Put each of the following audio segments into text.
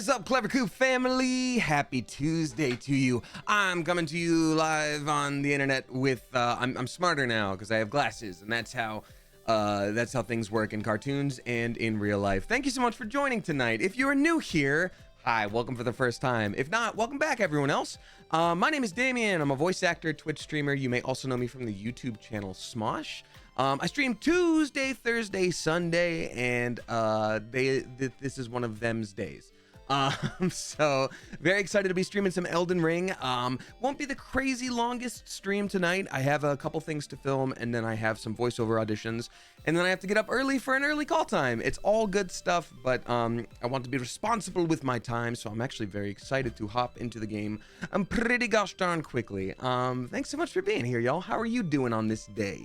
What's up, Clever Coop family? Happy Tuesday to you. I'm coming to you live on the internet with I'm smarter now because I have glasses, and that's how things work in cartoons and in real life. Thank you so much for joining tonight. If you are new here, hi, welcome for the first time. If not, welcome back, everyone else. My name is Damien. I'm a voice actor, Twitch streamer. You may also know me from the YouTube channel Smosh. I stream Tuesday, Thursday, Sunday, and this is one of them's days. So very excited to be streaming some Elden Ring. Won't be the crazy longest stream tonight. I have a couple things to film, and then I have some voiceover auditions, and then I have to get up early for an early call time. It's all good stuff, but I want to be responsible with my time, so I'm actually very excited to hop into the game. I'm pretty gosh darn quickly. Thanks so much for being here, y'all. How are you doing on this day?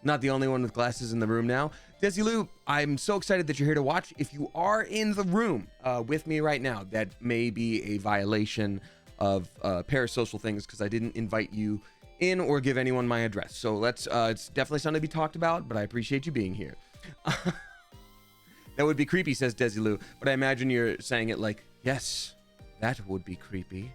Not the only one with glasses in the room now. Desilu, I'm so excited that you're here to watch. If you are in the room with me right now, that may be a violation of parasocial things because I didn't invite you in or give anyone my address. So let's, it's definitely something to be talked about, but I appreciate you being here. That would be creepy, says Desilu, but I imagine you're saying it like, yes, that would be creepy.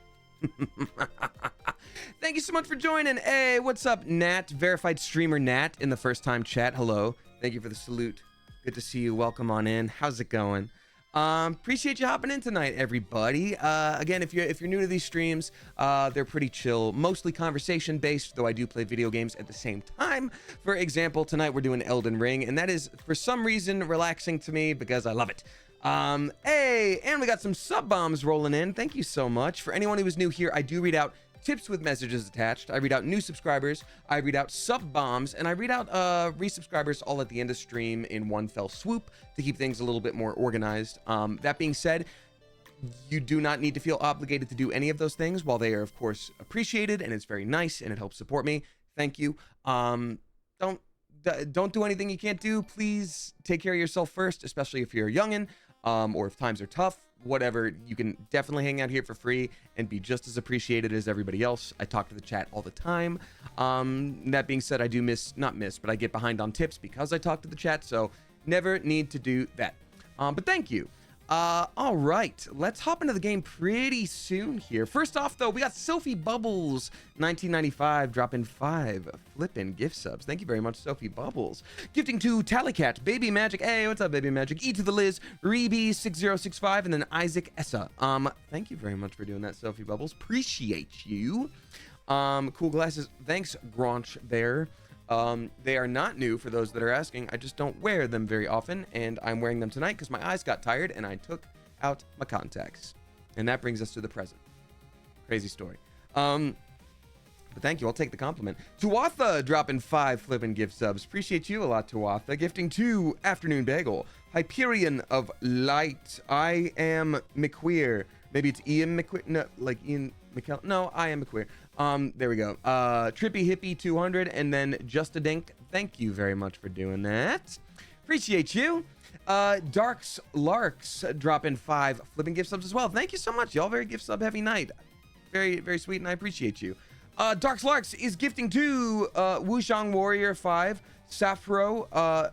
Thank you so much for joining. Hey, what's up, Nat? Verified streamer Nat in the first time chat. Hello. Thank you for the salute. Good to see you. Welcome on in. How's it going? Appreciate you hopping in tonight, everybody. Again, if you're new to these streams, they're pretty chill, mostly conversation based, though I do play video games at the same time. For example, tonight we're doing Elden Ring, and that is for some reason relaxing to me because I love it. Hey, and we got some sub bombs rolling in. Thank you so much. For anyone who is new here, I do read out tips with messages attached. I read out new subscribers, I read out sub bombs, and I read out resubscribers all at the end of stream in one fell swoop to keep things a little bit more organized. That being said, you do not need to feel obligated to do any of those things. While they are of course appreciated and it's very nice and it helps support me, thank you. Don't do anything you can't do. Please take care of yourself first, especially if you're a youngin', or if times are tough. Whatever, you can definitely hang out here for free and be just as appreciated as everybody else. I talk to the chat all the time. That being said, I do but I get behind on tips because I talk to the chat, so never need to do that. But thank you. All right, let's hop into the game pretty soon here. First off, though, we got Sophie Bubbles 1995 dropping 5 flippin' gift subs. Thank you very much, Sophie Bubbles. Gifting to Tallycat, Baby Magic. Hey, what's up, Baby Magic? E to the Liz, Reeby6065, and then Isaac Essa. Thank you very much for doing that, Sophie Bubbles. Appreciate you. Cool glasses. Thanks, Gronch there. They are not new for those that are asking. I just don't wear them very often, and I'm wearing them tonight because my eyes got tired and I took out my contacts. And that brings us to the present. Crazy story. But thank you. I'll take the compliment. Tuatha dropping 5 flippin' gift subs. Appreciate you a lot, Tuatha. Gifting 2 Afternoon Bagel. Hyperion of Light. I am McQueer. Maybe it's Ian McQueer. No, like Ian McKell. No, I am McQueer. There we go. Trippy Hippie 200, and then Just a Dink. Thank you very much for doing that. Appreciate you. Darks Larks dropping 5 flipping gift subs as well. Thank you so much, y'all. Very gift sub heavy night. Very, very sweet, and I appreciate you. Darks Larks is gifting to Wushang Warrior 5, Safro,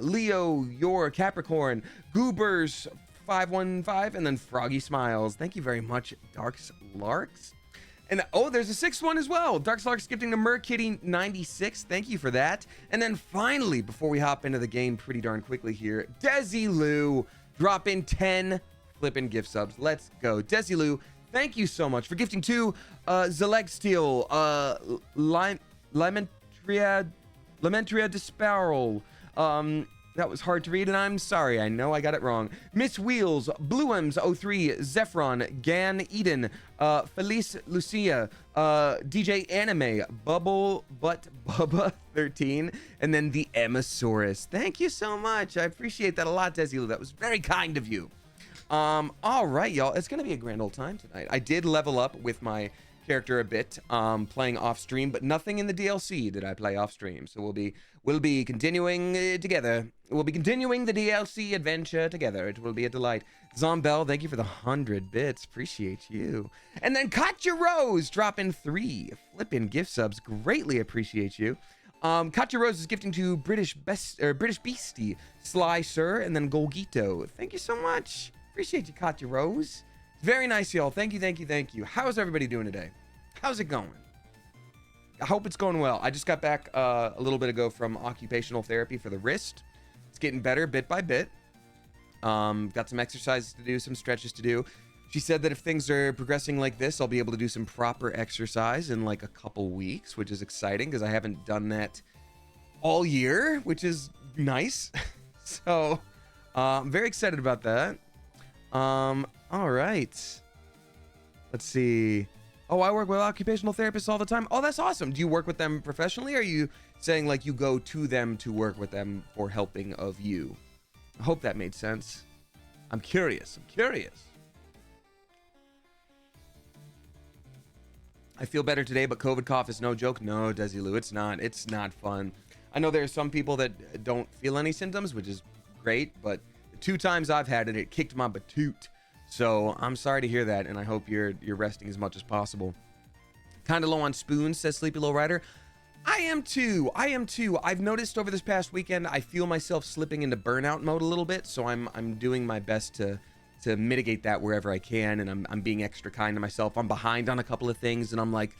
Leo, Your Capricorn, Goobers 515, and then Froggy Smiles. Thank you very much, Darks Larks. And oh, there's a 6th one as well. Dark Slark's gifting to Merkitty96. Thank you for that. And then finally, before we hop into the game pretty darn quickly here, Desilu dropping 10 flippin' gift subs. Let's go. Desilu, thank you so much for gifting to Zelegsteel, Lamentria Disparal. That was hard to read, and I'm sorry. I know I got it wrong. Miss Wheels, Bluems03, Zephron, Gan Eden, Felice Lucia, DJ Anime, Bubble Butt Bubba 13, and then the Emmasaurus. Thank you so much. I appreciate that a lot, Desilu. That was very kind of you. All right, y'all. It's gonna be a grand old time tonight. I did level up with my character a bit, playing off stream, but nothing in the DLC did I play off stream. So we'll be continuing together. We'll be continuing the DLC adventure together. It will be a delight. Zombell, thank you for the 100 bits. Appreciate you. And then Katya Rose dropping 3 flippin' gift subs. Greatly appreciate you. Katya Rose is gifting to British Beastie, Sly Sir, and then Golgito. Thank you so much Appreciate you, Katya Rose. Very nice, y'all. Thank you, thank you, thank you. How's everybody doing today? How's it going? I hope it's going well. I just got back a little bit ago from occupational therapy for the wrist. It's getting better bit by bit. Got some exercises to do, some stretches to do. She said that if things are progressing like this, I'll be able to do some proper exercise in like a couple weeks, which is exciting because I haven't done that all year, which is nice. So I'm very excited about that. All right. Let's see. Oh, I work with occupational therapists all the time. Oh, that's awesome. Do you work with them professionally? Or are you saying like you go to them to work with them for helping of you? I hope that made sense. I'm curious. I feel better today, but COVID cough is no joke. No, Desilu, it's not. It's not fun. I know there are some people that don't feel any symptoms, which is great, but the 2 times I've had it, it kicked my batoot. So I'm sorry to hear that, and I hope you're resting as much as possible. Kind of low on spoons, says Sleepy Low Rider. I am too. I've noticed over this past weekend, I feel myself slipping into burnout mode a little bit, so I'm doing my best to mitigate that wherever I can, and I'm being extra kind to myself. I'm behind on a couple of things, and I'm like,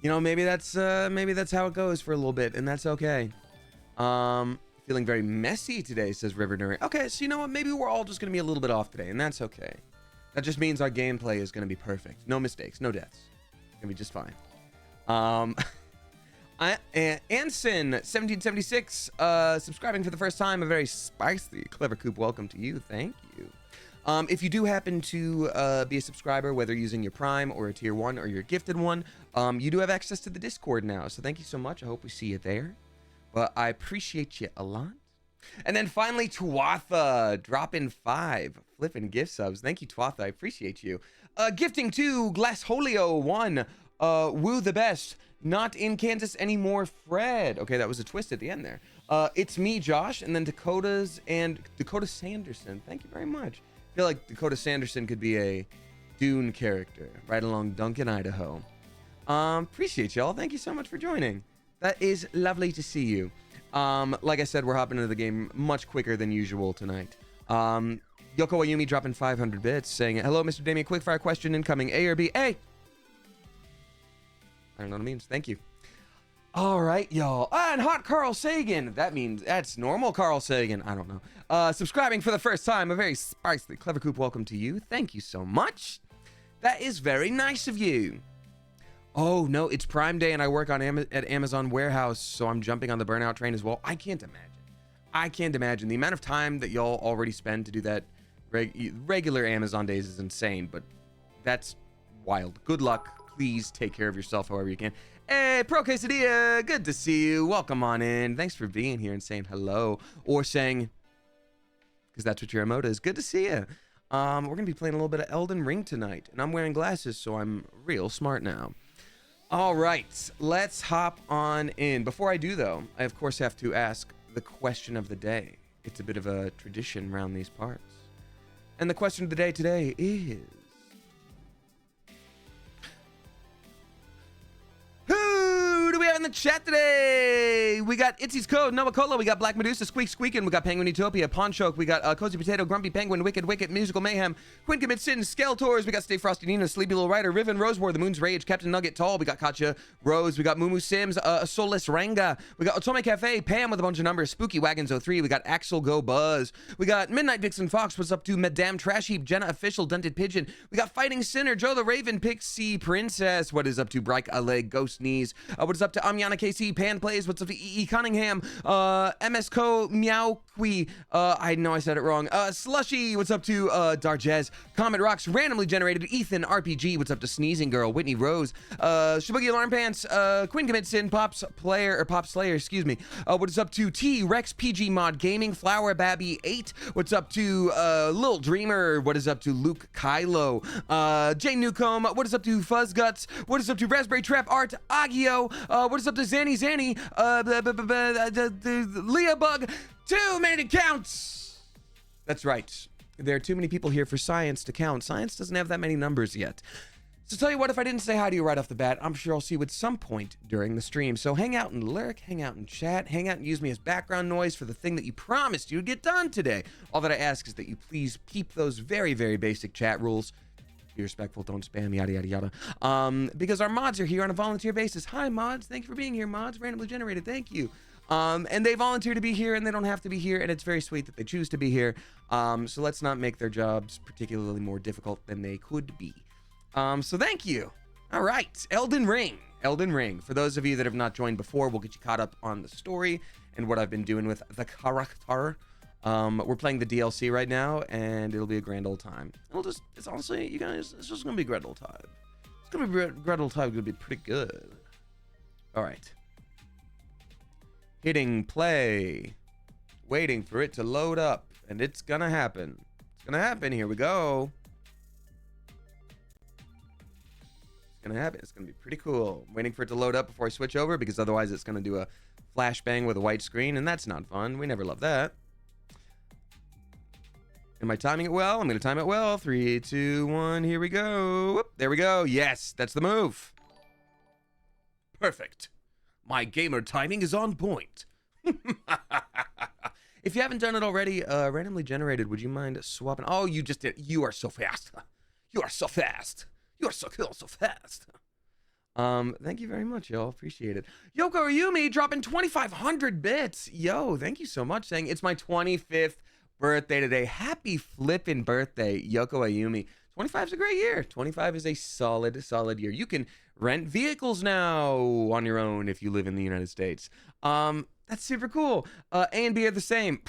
you know, maybe that's how it goes for a little bit, and that's okay. Feeling very messy today, says River Nuri. Okay, so you know what? Maybe we're all just going to be a little bit off today, and that's okay. That just means our gameplay is going to be perfect. No mistakes, no deaths. It's going to be just fine. Anson1776, subscribing for the first time. A very spicy, clever coop. Welcome to you. Thank you. If you do happen to be a subscriber, whether using your Prime or a Tier 1 or your Gifted one, you do have access to the Discord now. So thank you so much. I hope we see you there. But I appreciate you a lot. And then finally, Tuatha, dropping 5 flipping gift subs. Thank you, Tuatha. I appreciate you. Gifting to Glassholio 1. Woo the best. Not in Kansas anymore, Fred. Okay, that was a twist at the end there. It's me, Josh, and then Dakota Sanderson. Thank you very much. I feel like Dakota Sanderson could be a Dune character right along Duncan, Idaho. Appreciate y'all. Thank you so much for joining. That is lovely to see you. Like I said, we're hopping into the game much quicker than usual tonight. Yoko Ayumi dropping 500 bits, saying, hello, Mr. Damien, quickfire question incoming. A or B? A! I don't know what it means. Thank you. All right, y'all. And hot Carl Sagan. That means that's normal Carl Sagan. I don't know. Subscribing for the first time. A very spicy, clever coop. Welcome to you. Thank you so much. That is very nice of you. Oh, no, it's Prime Day and I work on at Amazon Warehouse, so I'm jumping on the burnout train as well. I can't imagine. The amount of time that y'all already spend to do that regular Amazon days is insane, but that's wild. Good luck. Please take care of yourself however you can. Hey, Pro Quesadilla, good to see you. Welcome on in. Thanks for being here and saying hello, or saying, because that's what your emote is. Good to see you. We're going to be playing a little bit of Elden Ring tonight, and I'm wearing glasses, so I'm real smart now. All right, let's hop on in. Before I do, though, I, of course, have to ask the question of the day. It's a bit of a tradition around these parts. And the question of the day today is... who do we have in the chat today? We got Itzy's Code, Nova Cola, we got Black Medusa, Squeak Squeakin', we got Penguin Utopia, Pawn Choke, we got Cozy Potato, Grumpy Penguin, Wicked Wicked, Musical Mayhem, Quinn Commit Sin, Skeletors, we got Stay Frosty Nina, Sleepy Little Rider, Riven Rosewar, The Moon's Rage, Captain Nugget Tall, we got Katya Rose, we got Mumu Sims, Soulless Ranga, we got Otome Cafe, Pam with a bunch of numbers, Spooky Wagons 03, we got Axel Go Buzz, we got Midnight Dixon Fox, what's up to Madame Trash Heap, Jenna Official, Dented Pigeon, we got Fighting Sinner, Joe the Raven, Pixie Princess, what is up to Bright A Leg, Ghost Knees, what is up to Amyana KC, Pan Plays, what's up to E.E. Cunningham, MSCO Meowqui, I know I said it wrong, Slushy, what's up to Darjez, Comet Rocks, Randomly Generated, Ethan RPG, what's up to Sneezing Girl, Whitney Rose, Shibugi Alarm Pants, Quinn Commit Sin, Pop Slayer, excuse me, what is up to T Rex PG Mod Gaming, Flower Babby 8, what's up to Lil Dreamer, what is up to Luke Kylo, Jay Newcomb, what is up to Fuzz Guts, what is up to Raspberry Trap Art, Agio, what is up to Zanny, Leah Bug, too many to count. That's right. There are too many people here for science to count. Science doesn't have that many numbers yet. So tell you what, if I didn't say hi to you right off the bat, I'm sure I'll see you at some point during the stream. So hang out and lurk, hang out and chat, hang out and use me as background noise for the thing that you promised you'd get done today. All that I ask is that you please keep those very, very basic chat rules. Be respectful, don't spam, yada, yada, yada. Because our mods are here on a volunteer basis. Hi, mods. Thank you for being here, mods. Randomly generated. Thank you. And they volunteer to be here, and they don't have to be here, and it's very sweet that they choose to be here. So let's not make their jobs particularly more difficult than they could be. So thank you. All right, Elden Ring. Elden Ring. For those of you that have not joined before, we'll get you caught up on the story and what I've been doing with the character. We're playing the DLC right now, and it'll be a grand old time. It's honestly, you guys, it's just gonna be a grand old time. It's gonna be a grand old time. It's gonna be pretty good. All right. Hitting play. Waiting for it to load up, and it's gonna happen. It's gonna happen. Here we go. Gonna happen. It's gonna be pretty cool. I'm waiting for it to load up before I switch over, because otherwise it's gonna do a flashbang with a white screen, and that's not fun. We never love that. Am I timing it well? I'm gonna time it well. 3, 2, 1, here we go. Whoop, there we go. Yes, that's the move. Perfect. My gamer timing is on point. If you haven't done it already, randomly generated, would you mind swapping? Oh, you just did. You are so fast. You are so fast. You are so cool, so fast. Thank you very much, y'all. Appreciate it. Yoko Ayumi dropping 2,500 bits. Yo, thank you so much. Saying it's my 25th birthday today. Happy flippin' birthday, Yoko Ayumi. 25 is a great year. 25 is a solid year. You can rent vehicles now on your own if you live in the United States. That's super cool. A and B are the same.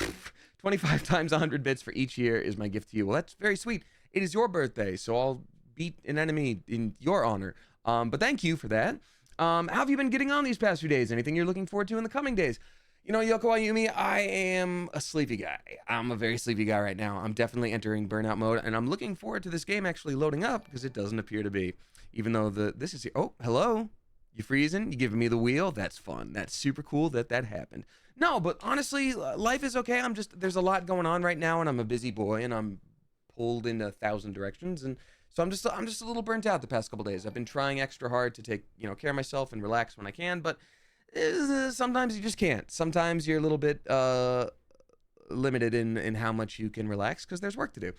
25 times 100 bits for each year is my gift to you. Well, that's very sweet. It is your birthday, so I'll beat an enemy in your honor. But thank you for that. How have you been getting on these past few days? Anything you're looking forward to in the coming days? You know, Yoko Ayumi, I am a sleepy guy. I'm a very sleepy guy right now. I'm definitely entering burnout mode, and I'm looking forward to this game actually loading up, because it doesn't appear to be. Even though this is... Oh, hello? You freezing? You giving me the wheel? That's fun. That's super cool that happened. No, but honestly, life is okay. There's a lot going on right now, and I'm a busy boy, and I'm pulled in 1,000 directions, and so I'm just a little burnt out the past couple days. I've been trying extra hard to take, care of myself and relax when I can, but sometimes you just can't. Sometimes you're a little bit limited in how much you can relax, because there's work to do.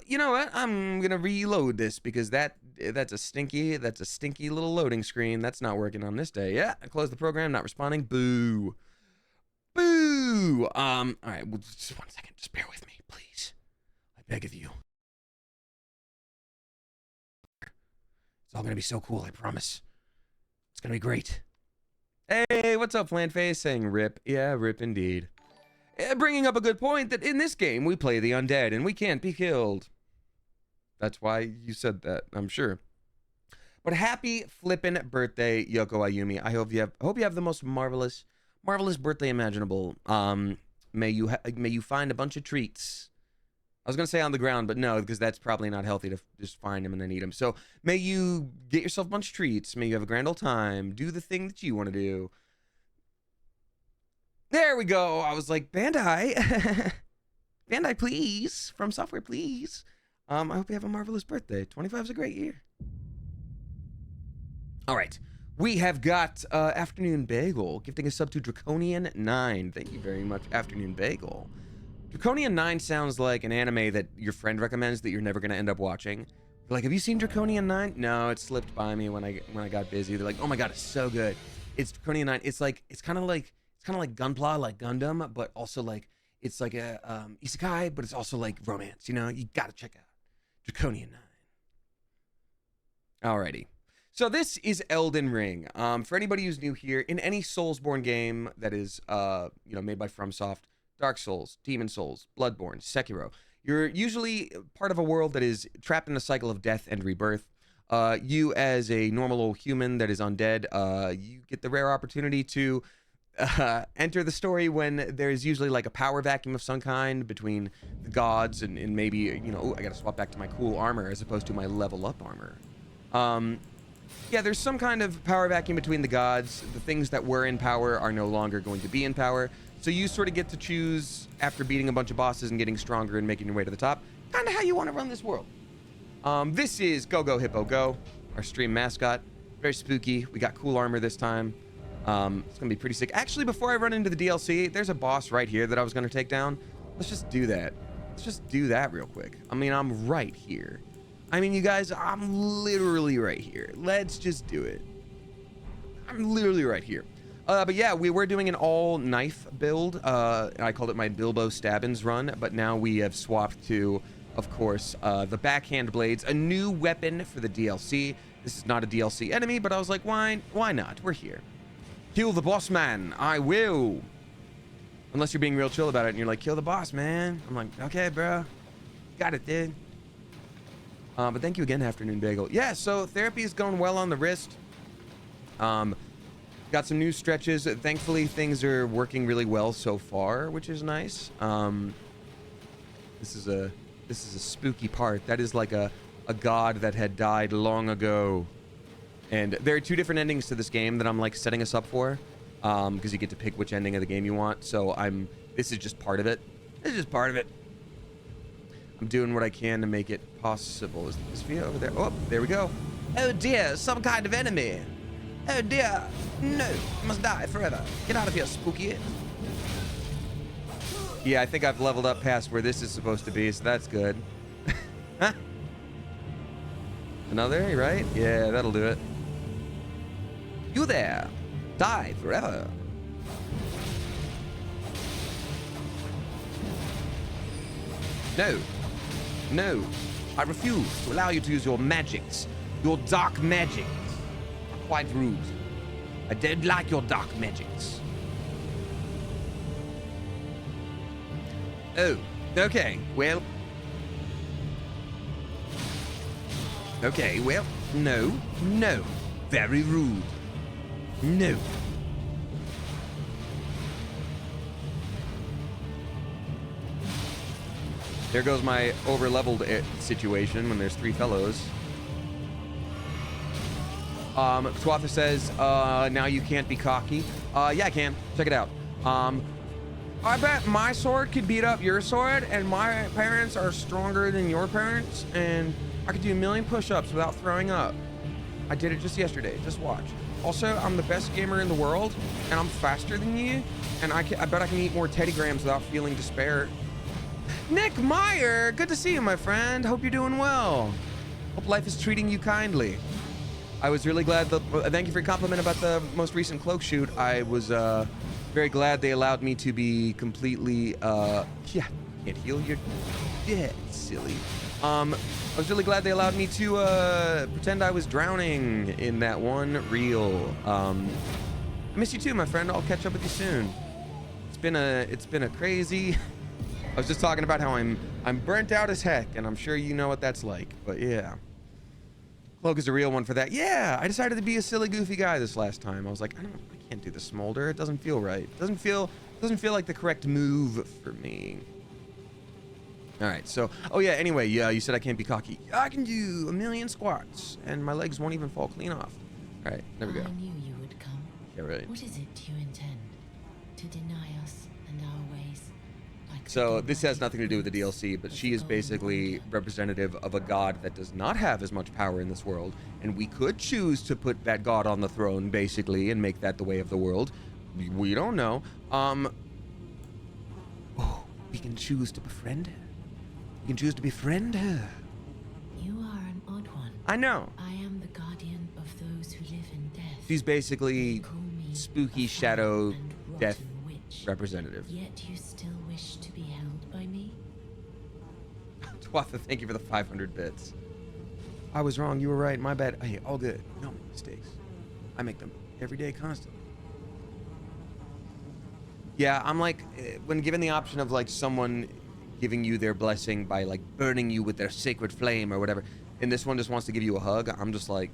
You know what? I'm gonna reload this, because that's a stinky little loading screen. That's not working on this day. Yeah, I closed the program, not responding. Boo. Boo. All right, well, just 1 second. Just bear with me, please. I beg of you. It's all gonna be so cool, I promise. It's gonna be great. Hey, what's up, Flantface? Saying rip. Yeah, rip indeed. Bringing up a good point that in this game, we play the undead, and we can't be killed. That's why you said that, I'm sure. But happy flippin' birthday, Yoko Ayumi. I hope you have the most marvelous birthday imaginable. May you find a bunch of treats. I was going to say on the ground, but no, because that's probably not healthy to just find them and then eat them. So may you get yourself a bunch of treats. May you have a grand old time. Do the thing that you want to do. There we go. I was like, Bandai. Bandai, please. From Software, please. I hope you have a marvelous birthday. 25 is a great year. All right. We have got Afternoon Bagel gifting a sub to Draconian9. Thank you very much, Afternoon Bagel. Draconian 9 sounds like an anime that your friend recommends that you're never going to end up watching. Like, have you seen Draconian 9? No, it slipped by me when I got busy. They're like, oh my god, it's so good. It's Draconian 9. It's kind of like Gunpla, like Gundam, but also like it's like a isekai, but it's also like romance. You got to check out Draconian 9. Alrighty. So this is Elden Ring. For anybody who's new here, in any Soulsborne game that is made by FromSoft, Dark Souls, Demon Souls, Bloodborne, Sekiro, you're usually part of a world that is trapped in a cycle of death and rebirth. You, as a normal old human that is undead, you get the rare opportunity to enter the story when there's usually like a power vacuum of some kind between the gods and maybe, I gotta swap back to my cool armor as opposed to my level up armor. Yeah, there's some kind of power vacuum between the gods. The things that were in power are no longer going to be in power. So you sort of get to choose, after beating a bunch of bosses and getting stronger and making your way to the top, kind of how you want to run this world. This is Go Go Hippo Go. our stream mascot. Very spooky. We got cool armor this time. It's gonna be pretty sick. Actually, before I run into the DLC, there's a boss right here that I was gonna take down. Let's just do that. Let's just do that real quick. I mean, I'm right here. I mean, you guys, I'm literally right here. Let's just do it. I'm literally right here. But yeah, we were doing an all knife build. I called it my Bilbo Stabbins run, but now we have swapped to, of course, the backhand blades, a new weapon for the DLC. This is not a DLC enemy, but I was like, why not? We're here. Kill the boss man. I will. Unless you're being real chill about it and you're like, kill the boss, man. I'm like, okay, bro. Got it, dude. But thank you again, Afternoon Bagel. Yeah, so therapy is going well on the wrist. Got some new stretches. Thankfully, things are working really well so far, which is nice. This is a spooky part. That is like a god that had died long ago. And there are two different endings to this game that I'm like setting us up for, because you get to pick which ending of the game you want. So this is just part of it. This is just part of it. I'm doing what I can to make it possible. Is this via over there? Oh, there we go. Oh dear, some kind of enemy. Oh dear, no, you must die forever. Get out of here, spooky. Yeah, I think I've leveled up past where this is supposed to be, so that's good. Huh? Another, right? Yeah, that'll do it. You there, die forever. No. No. I refuse to allow you to use your magics. Your dark magics. Quite rude. I don't like your dark magics. Oh, okay. Well. Okay, well. No. No. Very rude. No. There goes my over-leveled situation when there's 3 fellows. Swather says, now you can't be cocky. Yeah, I can. Check it out. I bet my sword could beat up your sword, and my parents are stronger than your parents, and I could do 1,000,000 push-ups without throwing up. I did it just yesterday. Just watch. Also, I'm the best gamer in the world, and I'm faster than you, and I bet I can eat more Teddy Grahams without feeling despair. Nick Meyer, good to see you, my friend. Hope you're doing well. Hope life is treating you kindly. I was really glad thank you for your compliment about the most recent cloak shoot. I was very glad they allowed me to be completely yeah, can't heal, you're dead, silly. I was really glad they allowed me to pretend I was drowning in that one reel. I miss you too, my friend. I'll catch up with you soon. It's been a crazy. I was just talking about how I'm burnt out as heck, and I'm sure you know what that's like. But yeah, cloak is a real one for that. Yeah, I decided to be a silly, goofy guy this last time. I was like, I can't do the smolder. It doesn't feel right. It doesn't feel like the correct move for me. All right, so, oh yeah, anyway, yeah, you said I can't be cocky. I can do 1,000,000 squats, and my legs won't even fall clean off. All right, there we go. I knew you would come. Yeah, right. What is it you intend? To deny us and our ways? Like So this has nothing to do with the DLC, but she is basically representative of a god that does not have as much power in this world, and we could choose to put that god on the throne, basically, and make that the way of the world. We don't know. Oh, we can choose to befriend her. You can choose to befriend her. You are an odd one. I know. I am the guardian of those who live in death. She's basically Call me spooky a shadow foul and death rotten witch. representative. Yet you still wish to be held by me? Twatha, thank you for the 500 bits. I was wrong. You were right. My bad. Hey, all good. No mistakes. I make them every day, constantly. Yeah, I'm like, when given the option of like someone giving you their blessing by like burning you with their sacred flame or whatever, and this one just wants to give you a hug, I'm just like,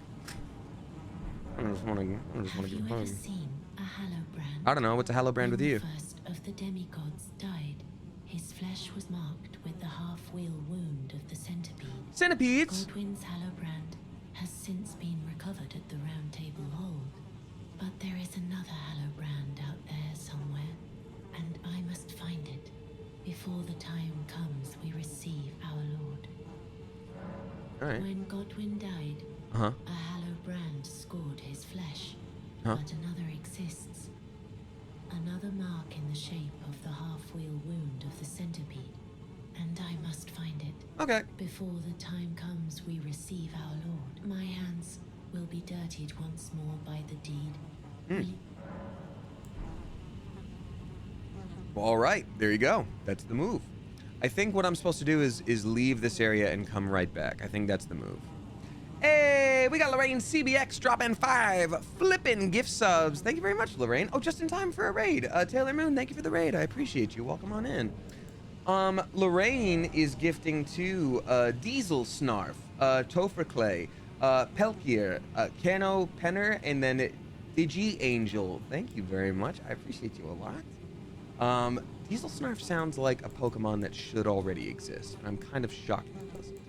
I just want to give a hug. Have you ever seen a Hallowbrand? I don't know. What's a Hallowbrand with you? When the first of the demigods died, his flesh was marked with the half-wheel wound of the centipede. Centipedes. Godwin's Hallowbrand has since been recovered at the Round Table Hold, but there is another Hallowbrand out there somewhere, and I must find it before the time comes we receive our Lord. All right. When Godwin died, Uh-huh. A hollow brand scored his flesh, Huh? but another exists. Another mark in the shape of the half-wheel wound of the centipede, and I must find it. Okay. Before the time comes we receive our Lord, my hands will be dirtied once more by the deed. Will you? All right, there you go. That's the move. I think what I'm supposed to do is leave this area and come right back. I think that's the move. Hey, we got Lorraine CBX dropping 5 flippin' gift subs. Thank you very much, Lorraine. Oh, just in time for a raid. Taylor Moon, thank you for the raid. I appreciate you. Welcome on in. Lorraine is gifting to Diesel Snarf, Topher Clay, Pelkier, Cano Penner, and then Digi Angel. Thank you very much. I appreciate you a lot. Diesel Snarf sounds like a Pokemon that should already exist. I'm kind of shocked it doesn't.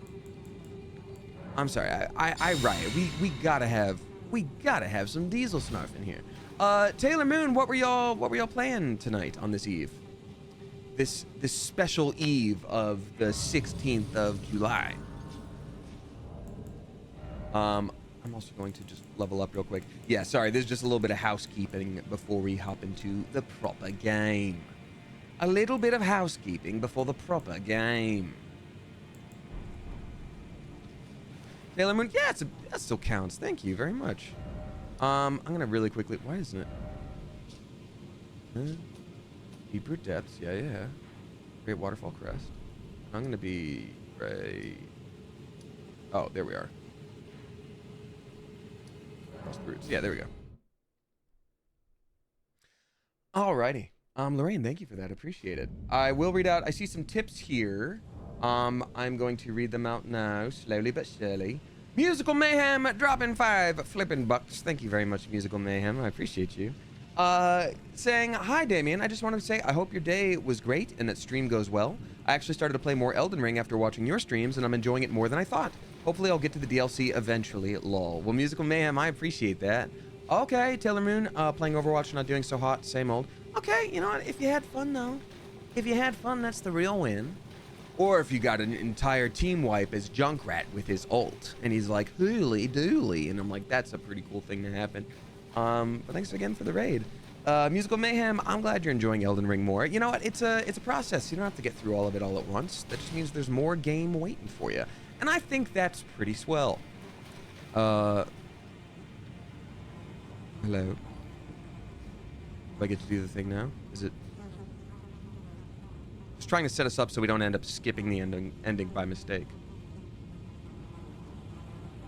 I'm sorry, I riot. We gotta have some Diesel Snarf in here. Taylor Moon, what were y'all playing tonight on this eve? This special eve of the 16th of July. I'm also going to just level up real quick. Yeah, sorry, there's just a little bit of housekeeping before we hop into the proper game. A little bit of housekeeping before the proper game. Taylor Moon, yeah, that still counts. Thank you very much. I'm gonna really quickly. Why isn't it? Deeper depths, yeah. Great Waterfall Crest. I'm gonna be right. Oh, there we are. Across the roots. Yeah, there we go. Alrighty. Lorraine, thank you for that. Appreciate it. I will read out. I see some tips here. I'm going to read them out now, slowly but surely. Musical Mayhem dropping 5 flippin' bucks. Thank you very much, Musical Mayhem. I appreciate you. Saying, hi, Damien. I just wanted to say I hope your day was great and that stream goes well. I actually started to play more Elden Ring after watching your streams, and I'm enjoying it more than I thought. Hopefully I'll get to the DLC eventually, lol. Well, Musical Mayhem, I appreciate that. Okay, Taylor Moon, playing Overwatch, not doing so hot, same old. Okay, you know what? If you had fun, though. If you had fun, that's the real win. Or if you got an entire team wipe as Junkrat with his ult, and he's like, hooly dooly, and I'm like, that's a pretty cool thing to happen. But thanks again for the raid. Musical Mayhem, I'm glad you're enjoying Elden Ring more. You know what? It's a process. You don't have to get through all of it all at once. That just means there's more game waiting for you. And I think that's pretty swell. Hello. Do I get to do the thing now? Is it? Just trying to set us up so we don't end up skipping the ending by mistake.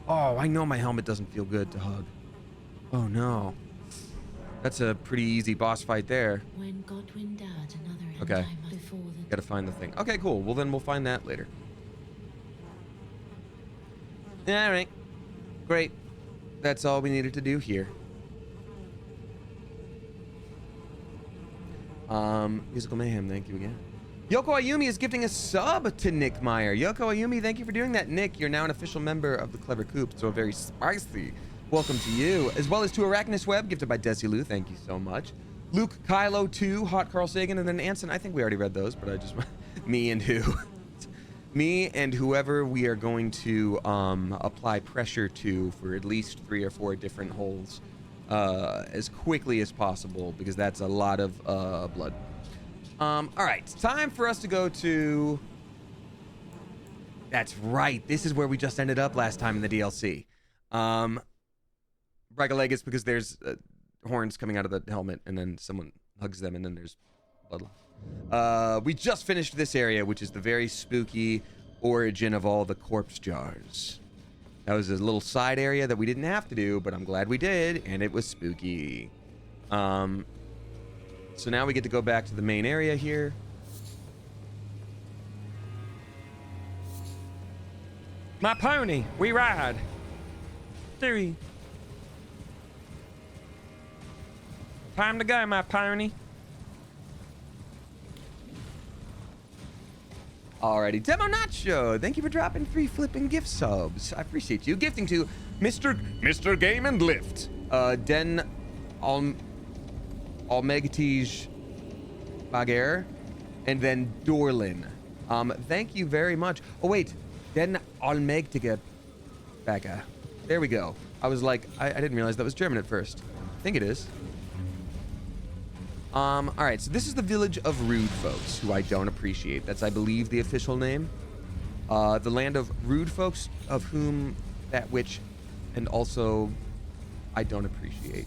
Oh, I know my helmet doesn't feel good to hug. Oh no. That's a pretty easy boss fight there. When Godwin died, another Okay. before the Gotta find the thing. Okay, cool. Well, then we'll find that later. Alright. Great. That's all we needed to do here. Musical Mayhem, thank you again. Yoko Ayumi is gifting a sub to Nick Meyer. Yoko Ayumi, thank you for doing that. Nick, you're now an official member of the Clever Coop, so very spicy. Welcome to you. As well as to Arachnus Web, gifted by Desilu. Thank you so much. Luke Kylo 2, Hot Carl Sagan, and then Anson. I think we already read those, but I just... me and who? Me and whoever we are going to apply pressure to for at least 3 or 4 different holes as quickly as possible, because that's a lot of blood. All right, time for us to go to... That's right. This is where we just ended up last time in the DLC. Bragalegus, because there's horns coming out of the helmet, and then someone hugs them, and then there's blood. We just finished this area, which is the very spooky origin of all the corpse jars. That was a little side area that we didn't have to do, but I'm glad we did, and it was spooky. So now we get to go back to the main area here. My pony, we ride. Three. Time to go, my pony. Alrighty, Demo Nacho, thank you for dropping 3 flipping gift subs. I appreciate you. Gifting to Mr. Game and Lift, Den Almegtij Baguer, and then Dorlin. Thank you very much. Oh wait, Den Almegtij Baga. There we go. I was like, I didn't realize that was German at first. I think it is. All right, so this is the village of rude folks, who I don't appreciate. That's, I believe, the official name. The land of rude folks, of whom that witch, and also I don't appreciate.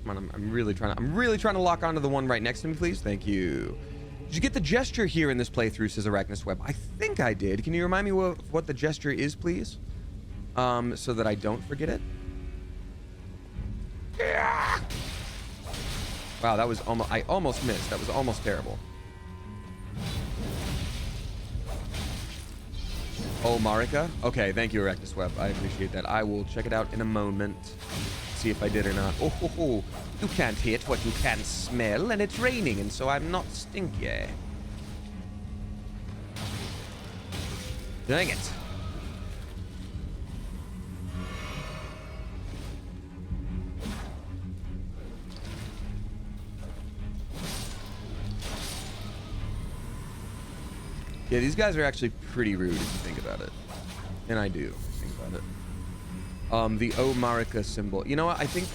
Come on, I'm really trying to lock onto the one right next to me, please. Thank you. Did you get the gesture here in this playthrough, says Arachnus Web? I think I did. Can you remind me what the gesture is, please? So that I don't forget it. Yeah! Wow, that was almost, I almost missed. That was almost terrible. Oh, Marika? Okay, thank you, Arachnus Web. I appreciate that. I will check it out in a moment. See if I did or not. Oh, ho, ho. You can't hit what you can smell, and it's raining, and so I'm not stinky. Dang it. Yeah, these guys are actually pretty rude if you think about it. And I do think about it. The O Marika symbol. You know what? I think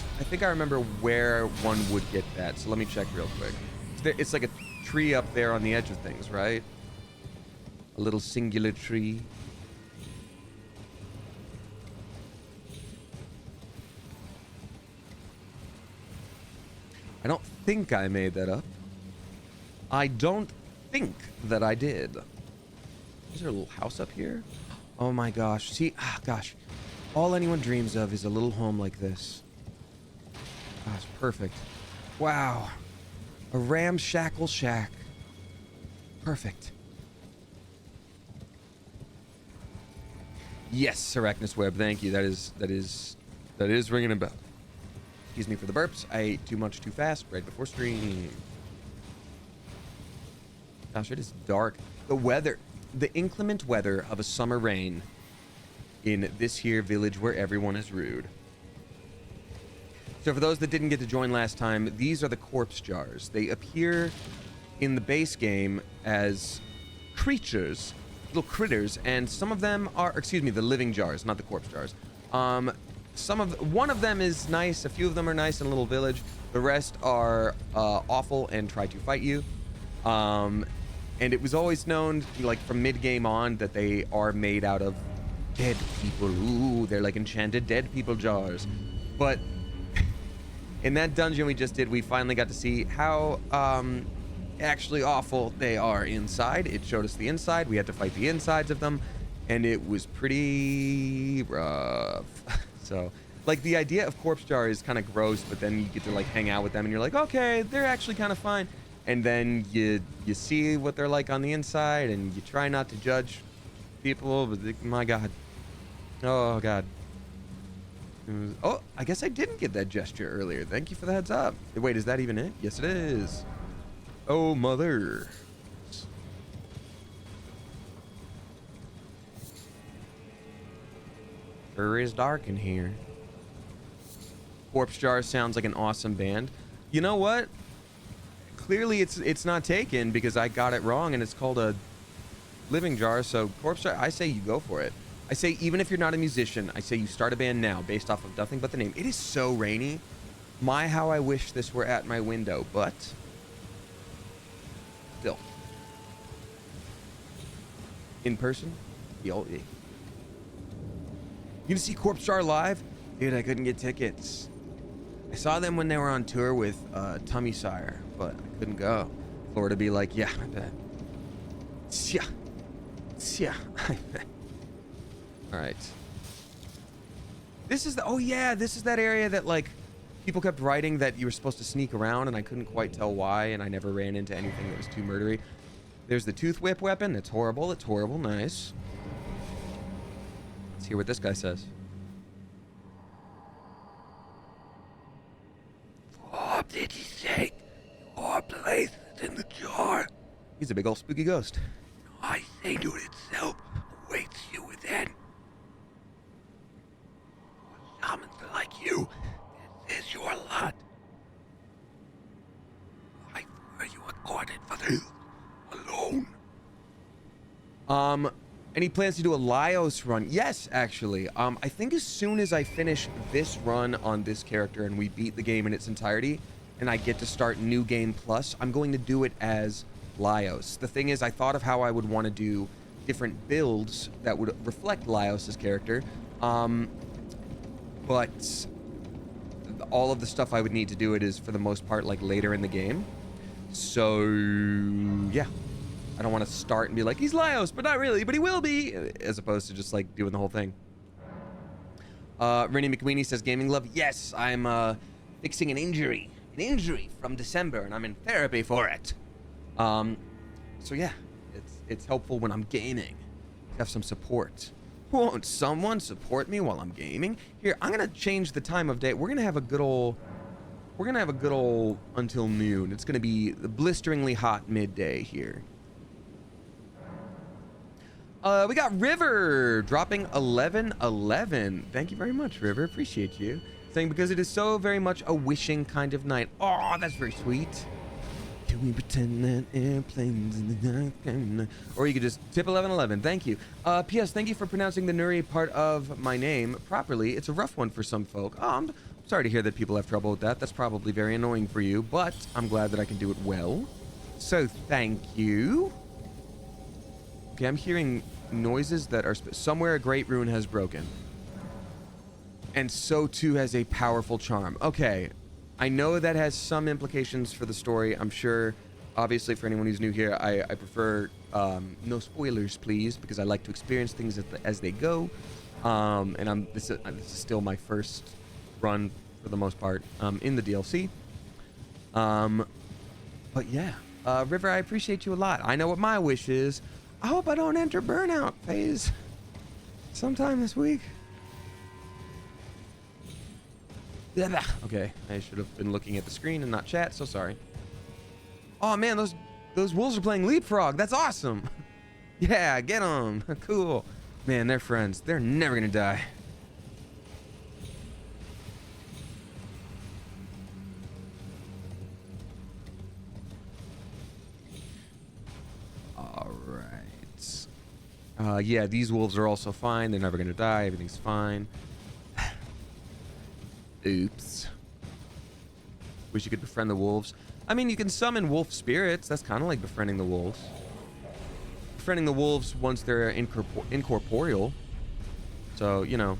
I remember where one would get that. So let me check real quick. It's like a tree up there on the edge of things, right? A little singular tree. I don't think I made that up. I don't think that I did. Is there a little house up here? Oh my gosh. See, gosh. All anyone dreams of is a little home like this. That's perfect. Wow. A ramshackle shack. Perfect. Yes, Arachnus Web, thank you. That is ringing a bell. Excuse me for the burps. I ate too much too fast right before stream. Gosh, it is dark. The weather, the inclement weather of a summer rain in this here village where everyone is rude. So for those that didn't get to join last time, these are the corpse jars. They appear in the base game as creatures, little critters, and some of them are, excuse me, the living jars, not the corpse jars. One of them is nice, a few of them are nice in a little village. The rest are awful and try to fight you. And it was always known, like from mid-game on, that they are made out of dead people. Ooh, they're like enchanted dead people jars. But in that dungeon we just did, we finally got to see how actually awful they are inside. It showed us the inside. We had to fight the insides of them, and it was pretty rough. So, like, the idea of corpse jar is kind of gross, but then you get to like hang out with them, and you're like, okay, they're actually kind of fine. And then you see what they're like on the inside, and you try not to judge people, but my God. Oh, God. Oh, I guess I didn't get that gesture earlier. Thank you for the heads up. Wait, is that even it? Yes, it is. Oh, mother. Sure is dark in here. Corpse Jar sounds like an awesome band. You know what? Clearly it's not taken because I got it wrong, and it's called a living jar. So Corpse Jar, I say you go for it. I say even if you're not a musician, I say you start a band now based off of nothing but the name. It is so rainy. My, how I wish this were at my window, but still. In person? You gonna see Corpse Jar live? Dude, I couldn't get tickets. I saw them when they were on tour with Tummy Sire, but I couldn't go. Florida be like, yeah, I bet. Yeah, I bet. All right. This is the, oh yeah, this is that area that like people kept writing that you were supposed to sneak around, and I couldn't quite tell why, and I never ran into anything that was too murdery. There's the tooth whip weapon. It's horrible. It's horrible. Nice. Let's hear what this guy says. What did he say? Your place is in the jar. He's a big old spooky ghost. I say to it itself awaits you within. Shamans like you, this is your lot. I swear you accorded for this. Any plans to do a Laios run? Yes, actually. I think as soon as I finish this run on this character and we beat the game in its entirety, and I get to start New Game Plus, I'm going to do it as Laios. The thing is, I thought of how I would want to do different builds that would reflect Laios' character, but all of the stuff I would need to do it is, for the most part, like later in the game. So, yeah. I don't want to start and be like, he's Laios, but not really, but he will be, as opposed to just like doing the whole thing. Rennie McQueenie says, gaming love. Yes, I'm fixing an injury from December, and I'm in therapy for it. So yeah, it's helpful when I'm gaming to have some support. Won't someone support me while I'm gaming? Here, I'm gonna change the time of day. We're gonna have a good old until noon. It's gonna be blisteringly hot midday here. We got River dropping 1111. Thank you very much, River. Appreciate you. Saying, because it is so very much a wishing kind of night. Oh, that's very sweet. Can we pretend that airplanes in the night? Or you could just tip 1111. Thank you. P.S. Thank you for pronouncing the Nuri part of my name properly. It's a rough one for some folk. Oh, I'm sorry to hear that people have trouble with that. That's probably very annoying for you, but I'm glad that I can do it well. So thank you. Okay, I'm hearing noises that are somewhere a great rune has broken, and so too has a powerful charm. Okay, I know that has some implications for the story. I'm sure, obviously, for anyone who's new here, I prefer no spoilers, please, because I like to experience things as they go. And this is still my first run for the most part in the DLC. But yeah, River, I appreciate you a lot. I know what my wish is. I hope I don't enter burnout phase sometime this week. Okay, I should have been looking at the screen and not chat, so sorry. Oh man, those wolves are playing Leapfrog. That's awesome. Yeah, get them. Cool. Man, they're friends. They're never gonna die. Yeah, these wolves are also fine. They're never gonna die. Everything's fine. Oops. Wish you could befriend the wolves. I mean, you can summon wolf spirits. That's kind of like befriending the wolves. Befriending the wolves once they're incorporeal. So, you know,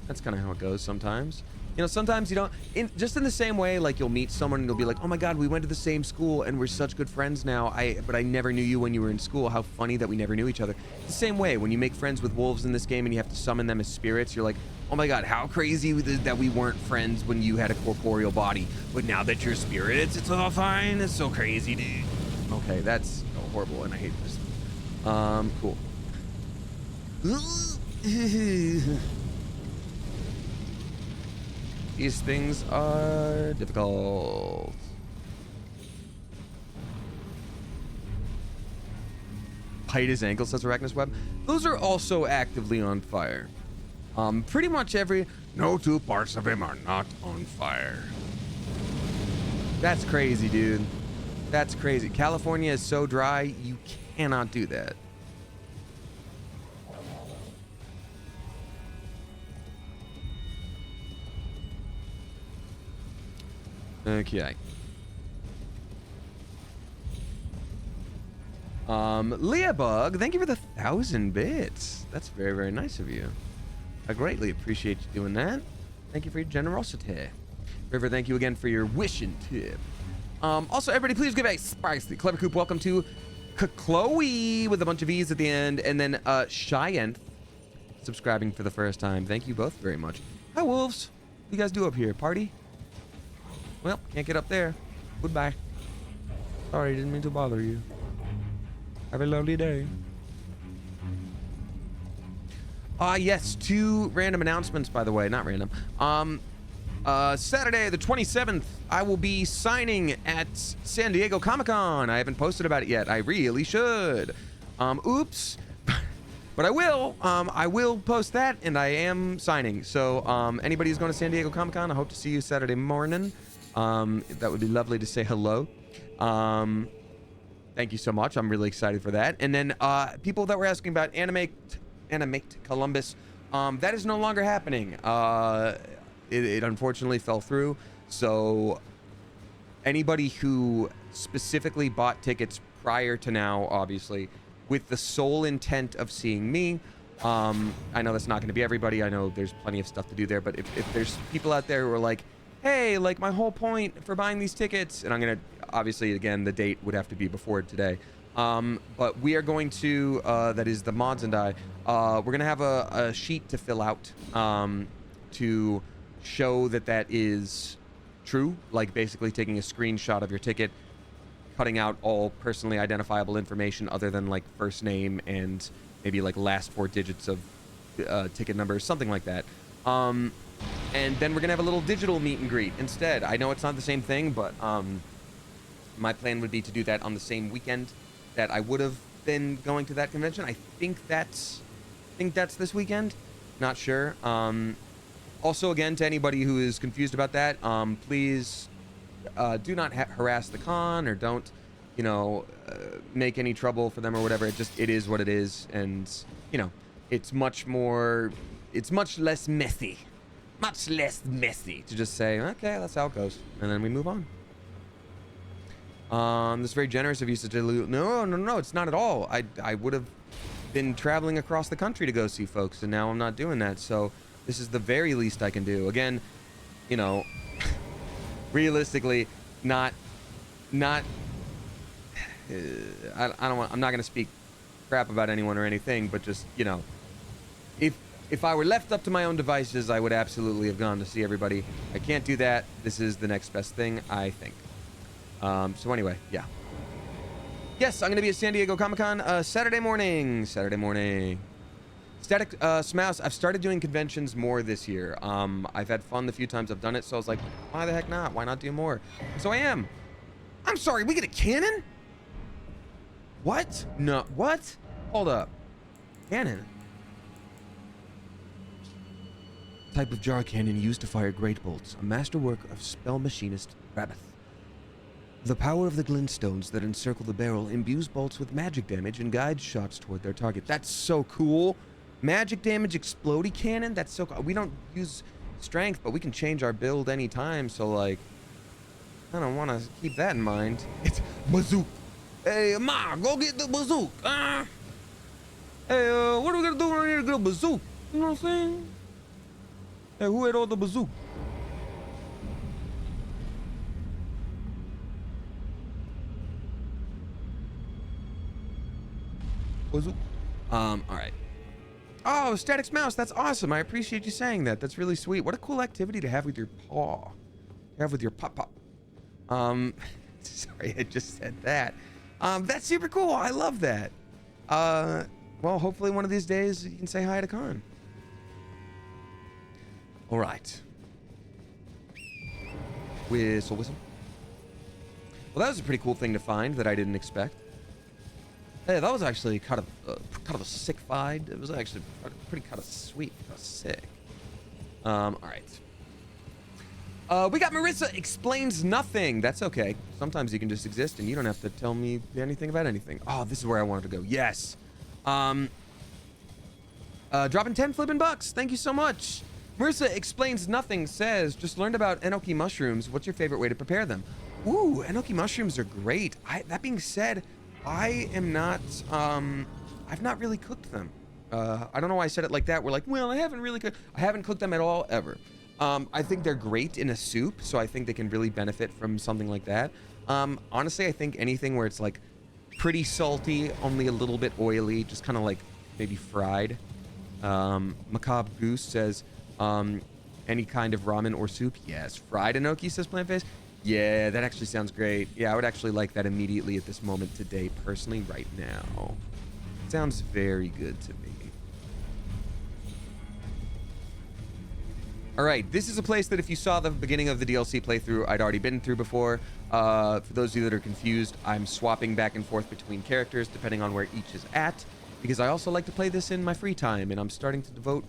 that's kind of how it goes sometimes. You know, sometimes you don't, just in the same way, like you'll meet someone and you'll be like, oh my God, we went to the same school and we're such good friends now. But I never knew you when you were in school. How funny that we never knew each other. It's the same way when you make friends with wolves in this game and you have to summon them as spirits. You're like, oh my God, how crazy that we weren't friends when you had a corporeal body. But now that you're spirits, it's all fine. It's so crazy, dude. Okay, that's horrible and I hate this. Cool. These things are difficult. Bite his ankle, says Arachnus Web. Those are also actively on fire. Pretty much no two parts of him are not on fire. That's crazy, dude. That's crazy. California is so dry, you cannot do that. Okay. Leah Bug, thank you for the 1,000 bits. That's very, very nice of you. I greatly appreciate you doing that. Thank you for your generosity. River, thank you again for your wishing tip. Also, everybody, please give a spicy Clever Coop welcome to Chloe with a bunch of E's at the end, and then Cheyenne subscribing for the first time. Thank you both very much. Hi, wolves. What do you guys do up here? Party? Well, can't get up there. Goodbye. Sorry, didn't mean to bother you. Have a lovely day. Yes, 2 random announcements, by the way. Not random. Saturday, the 27th, I will be signing at San Diego Comic-Con. I haven't posted about it yet. I really should. Oops. But I will. I will post that, and I am signing. So, anybody who's going to San Diego Comic-Con, I hope to see you Saturday morning. That would be lovely to say hello. thank you so much. I'm really excited for that. And then people that were asking about Animate Columbus, that is no longer happening. It unfortunately fell through. So anybody who specifically bought tickets prior to now, obviously, with the sole intent of seeing me, I know that's not going to be everybody. I know there's plenty of stuff to do there, but if there's people out there who are like, hey, like my whole point for buying these tickets, and I'm going to, obviously, again, the date would have to be before today. But we are going to, that is the mods and I, we're going to have a sheet to fill out to show that that is true, like basically taking a screenshot of your ticket, cutting out all personally identifiable information other than like first name and maybe like last 4 digits of ticket number, something like that. And then we're gonna have a little digital meet and greet instead. I know it's not the same thing, but my plan would be to do that on the same weekend that I would have been going to that convention. I think that's this weekend. Not sure. Also, again, to anybody who is confused about that, please do not harass the con, or don't, you know, make any trouble for them or whatever. It is what it is, and you know, it's much less messy to just say, okay, that's how it goes, and then we move on. This is very generous of you to dilute. No, it's not at all. I would have been traveling across the country to go see folks, and now I'm not doing that, so this is the very least I can do. Again, you know, realistically, I'm not going to speak crap about anyone or anything, but just, you know, if I were left up to my own devices, I would absolutely have gone to see everybody. I can't do that. This is the next best thing, I think. So anyway, yeah. Yes, I'm going to be at San Diego Comic-Con Saturday morning. Static Smouse, I've started doing conventions more this year. I've had fun the few times I've done it, so I was like, why the heck not? Why not do more? So I am. I'm sorry, we get a cannon? What? No, what? Hold up. Cannon? Type of jar cannon used to fire great bolts, a masterwork of spell machinist Rabbath. The power of the glintstones that encircle the barrel imbues bolts with magic damage and guides shots toward their target. That's so cool. Magic damage explodey cannon? That's so cool. We don't use strength, but we can change our build anytime, so like, I don't want to keep that in mind. It's bazooka. Hey, Ma, go get the bazooka. Hey, what are we gonna do around here to get a bazooka? You know what I'm saying? Hey, who had all the bazooka? Bazooka. All right. Oh, Static Mouse, that's awesome. I appreciate you saying that. That's really sweet. What a cool activity to have with your paw. To have with your pop-pop. Sorry, I just said that. That's super cool. I love that. Well, hopefully one of these days you can say hi to Khan. All right. Whistle, whistle. Well, that was a pretty cool thing to find that I didn't expect. Hey, that was actually kind of a sick find. It was actually pretty kind of sweet. Kind of sick. All right. We got Marissa explains nothing. That's okay. Sometimes you can just exist and you don't have to tell me anything about anything. Oh, this is where I wanted to go. Yes. Dropping 10 flipping bucks. Thank you so much. Marissa explains nothing says, just learned about enoki mushrooms. What's your favorite way to prepare them? Ooh, enoki mushrooms are great. That being said, I am not, I've not really cooked them. I don't know why I said it like that. We're like, well, I haven't cooked them at all, ever. I think they're great in a soup, so I think they can really benefit from something like that. Honestly, I think anything where it's like pretty salty, only a little bit oily, just kind of like maybe fried. Macabre Goose says, any kind of ramen or soup? Yes. Fried enoki, says Plantface. Yeah, that actually sounds great. Yeah, I would actually like that immediately at this moment today, personally, right now. Sounds very good to me. All right, this is a place that if you saw the beginning of the DLC playthrough, I'd already been through before. For those of you that are confused, I'm swapping back and forth between characters depending on where each is at, because I also like to play this in my free time, and I'm starting to devote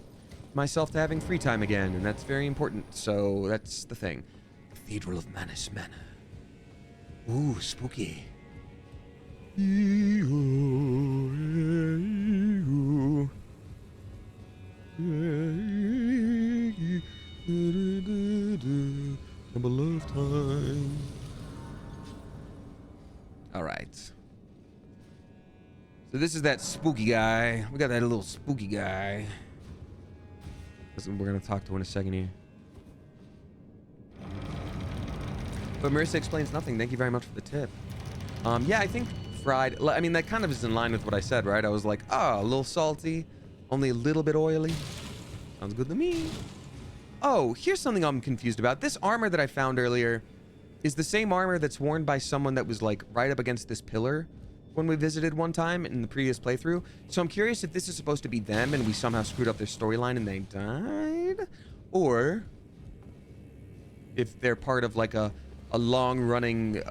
myself to having free time again, and that's very important, so that's the thing. Cathedral of Manus Manor. Ooh, spooky. Double of time. All right. So this is that spooky guy. We got that little spooky guy. We're gonna talk to in a second here. But Marissa explains nothing. Thank you very much for the tip. Yeah, I think fried. I mean, that kind of is in line with what I said, right? I was like, oh, a little salty, only a little bit oily. Sounds good to me. Oh, here's something I'm confused about. This armor that I found earlier is the same armor that's worn by someone that was like right up against this pillar when we visited one time in the previous playthrough. So I'm curious if this is supposed to be them and we somehow screwed up their storyline and they died, or if they're part of like a long-running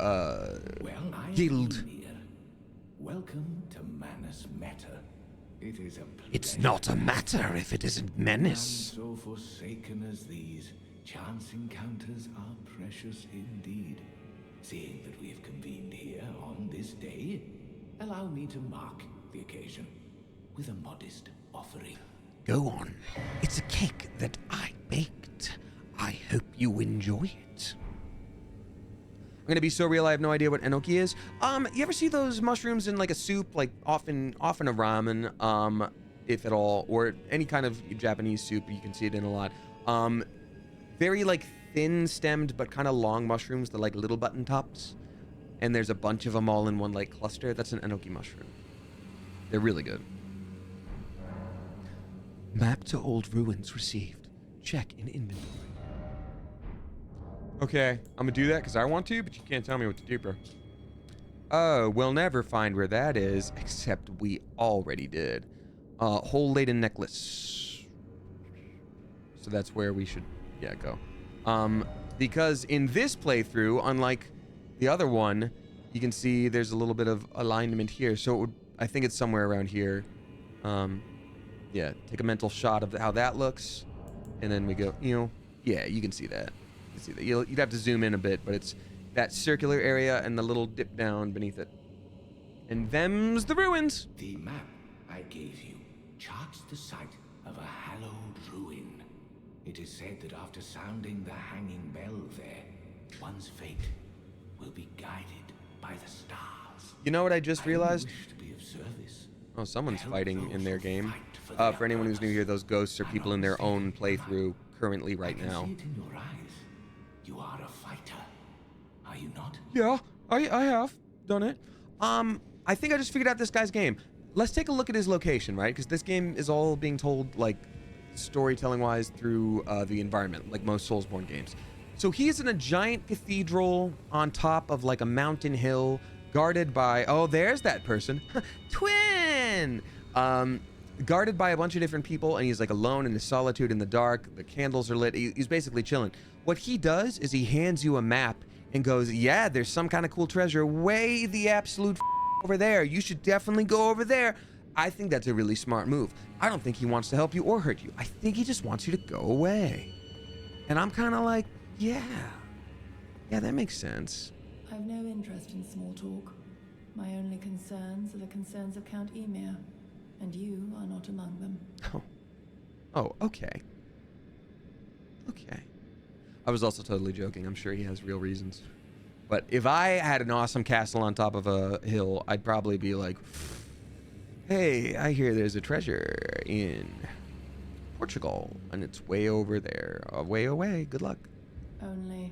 guild. Welcome to Manus Meta. It is a It's not a matter if it isn't menace. so forsaken as these, chance encounters are precious indeed. Seeing that we have convened here on this day, allow me to mark the occasion with a modest offering. Go on. It's a cake that I baked. I hope you enjoy it. I'm gonna be so real, I have no idea what enoki is. You ever see those mushrooms in like a soup, like often a ramen, if at all, or any kind of Japanese soup, you can see it in a lot. Very like thin stemmed but kind of long mushrooms, the like little button tops. And there's a bunch of them all in one like cluster. That's an enoki mushroom. They're really good. Map to old ruins received. Check in inventory. Okay, I'm gonna do that because I want to, but you can't tell me what to do, bro. Oh, we'll never find where that is, except we already did. Hole laden necklace. So that's where we should, yeah, go. Because in this playthrough, unlike the other one, you can see there's a little bit of alignment here. So it would, I think it's somewhere around here. Yeah, take a mental shot of how that looks, and then we go, yeah, you can see that. You can see that. You'd have to zoom in a bit, but it's that circular area and the little dip down beneath it. And them's the ruins. The map I gave you charts the site of a hallowed ruin. It is said that after sounding the hanging bell there, one's fate will be guided by the stars. You know what I just realized? I wish to be of service. Oh, someone's fighting in their game. For anyone who's new here, those ghosts are people in their own playthrough currently right now. I can see it in your eyes. You are a fighter, are you not? Yeah, I have done it. I think I just figured out this guy's game. Let's take a look at his location, right? Because this game is all being told, like, storytelling-wise through the environment, like most Soulsborne games. So he's in a giant cathedral on top of, like, a mountain hill, guarded by... Oh, there's that person. Twin! Guarded by a bunch of different people, and he's, like, alone in his solitude in the dark. The candles are lit. He's basically chilling. What he does is he hands you a map and goes, yeah, there's some kind of cool treasure way the absolute over there. You should definitely go over there. I think that's a really smart move. I don't think he wants to help you or hurt you. I think he just wants you to go away. And I'm kind of like, yeah, that makes sense. I've no interest in small talk. My only concerns are the concerns of Count Emir, and you are not among them. Oh, okay. Okay. I was also totally joking. I'm sure he has real reasons. But if I had an awesome castle on top of a hill, I'd probably be like, hey, I hear there's a treasure in Portugal, and it's way over there, way away. Good luck. Only,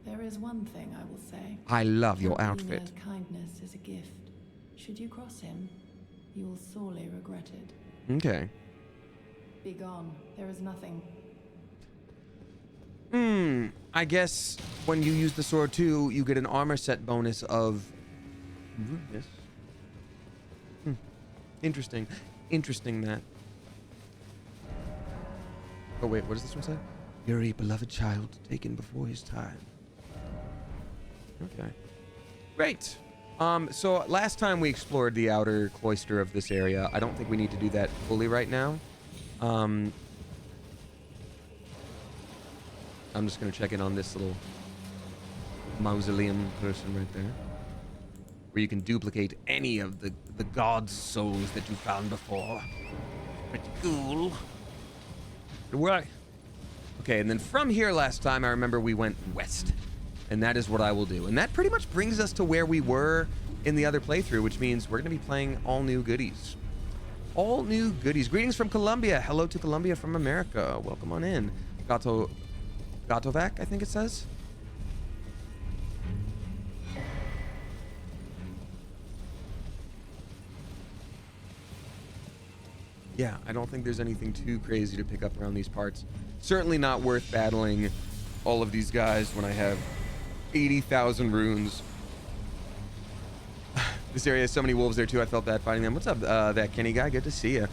there is one thing I will say. I love your Count outfit. Emir's kindness is a gift. Should you cross him, you will sorely regret it. Okay. Be gone. There is nothing. I guess when you use the sword too, you get an armor set bonus of rudeness. Interesting. Interesting that. Oh wait, what does this one say? You're a beloved child taken before his time. Okay. Great. So last time we explored the outer cloister of this area. I don't think we need to do that fully right now. I'm just gonna check in on this little mausoleum person right there. where you can duplicate any of the god's souls that you found before. Pretty cool. Right. Okay, and then from here last time, I remember we went west. And that is what I will do. And that pretty much brings us to where we were in the other playthrough, which means we're going to be playing all new goodies. All new goodies. Greetings from Colombia. Hello to Colombia from America. Welcome on in. Gatovac, I think it says. Yeah, I don't think there's anything too crazy to pick up around these parts. Certainly not worth battling all of these guys when I have 80,000 runes. This area has so many wolves there too. I felt bad fighting them. What's up, that Kenny guy? Good to see you.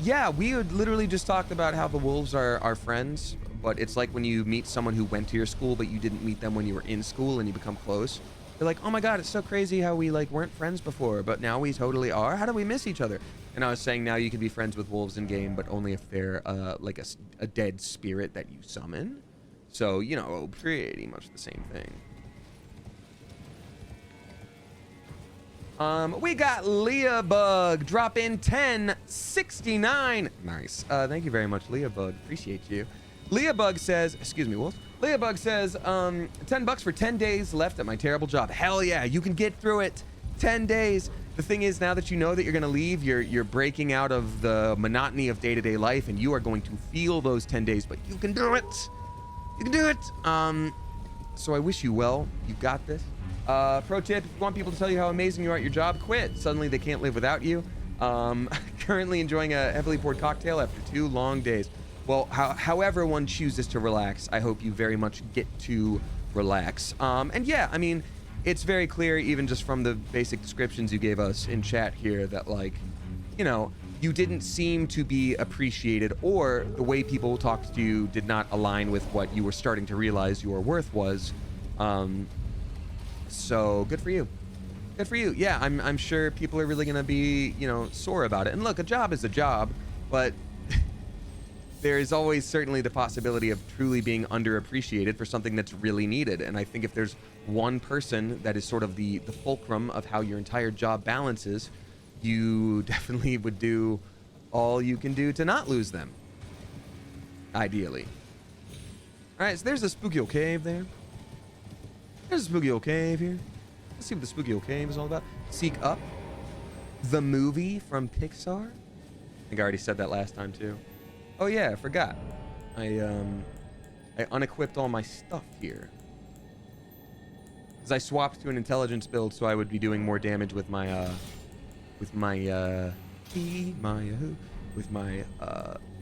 Yeah, we had literally just talked about how the wolves are friends, but it's like when you meet someone who went to your school, but you didn't meet them when you were in school and you become close. You're like, oh my God, it's so crazy how we like weren't friends before, but now we totally are. How do we miss each other? And I was saying now you can be friends with wolves in game, but only if they're like a dead spirit that you summon. So, you know, pretty much the same thing. We got Leah Bug drop in 1069. Nice. Thank you very much, Leah Bug. Appreciate you. Leah Bug says, excuse me, Wolf. Leah Bug says, $10 for 10 days left at my terrible job. Hell yeah, you can get through it. 10 days. The thing is, now that you know that you're gonna leave, you're breaking out of the monotony of day-to-day life, and you are going to feel those 10 days, but you can do it. You can do it. So I wish you well. You got this. Pro tip, if you want people to tell you how amazing you are at your job, quit. Suddenly they can't live without you. Currently enjoying a heavily poured cocktail after 2 long days. Well, however one chooses to relax, I hope you very much get to relax. And yeah, I mean, it's very clear, even just from the basic descriptions you gave us in chat here, that like, you know, you didn't seem to be appreciated, or the way people talked to you did not align with what you were starting to realize your worth was. So good for you. Good for you. Yeah, I'm sure people are really gonna be, you know, sore about it. And look, a job is a job, but there is always certainly the possibility of truly being underappreciated for something that's really needed. And I think if there's one person that is sort of the fulcrum of how your entire job balances, you definitely would do all you can do to not lose them. Ideally. All right, so there's a spooky old cave there. There's a spooky old cave here. Let's see what the spooky old cave is all about. Seek Up, the movie from Pixar. I think I already said that last time too. Oh yeah, I forgot. I unequipped all my stuff here. Because I swapped to an intelligence build, so I would be doing more damage with my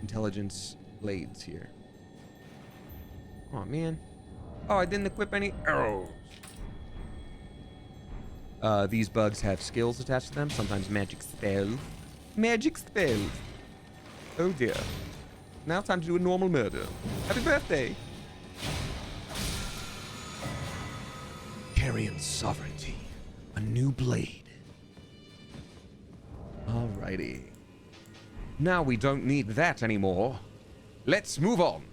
intelligence blades here. Oh man. Oh, I didn't equip any arrows. These bugs have skills attached to them, sometimes magic spells. Magic spells. Oh dear. Now time to do a normal murder. Happy birthday. Carrion sovereignty. A new blade. Alrighty. Now we don't need that anymore. Let's move on.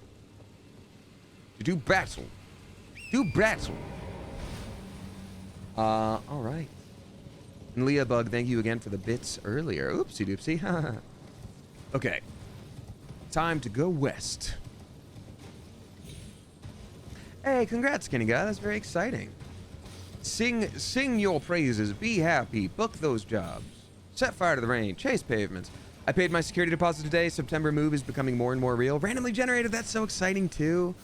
To do battle. Do battle. Alright. And Leah Bug, thank you again for the bits earlier. Oopsie doopsie. Okay. Time to go west. Hey, congrats, skinny guy. That's very exciting. Sing your praises. Be happy. Book those jobs. Set fire to the rain. Chase pavements. I paid my security deposit today. September move is becoming more and more real. Randomly generated. That's so exciting, too.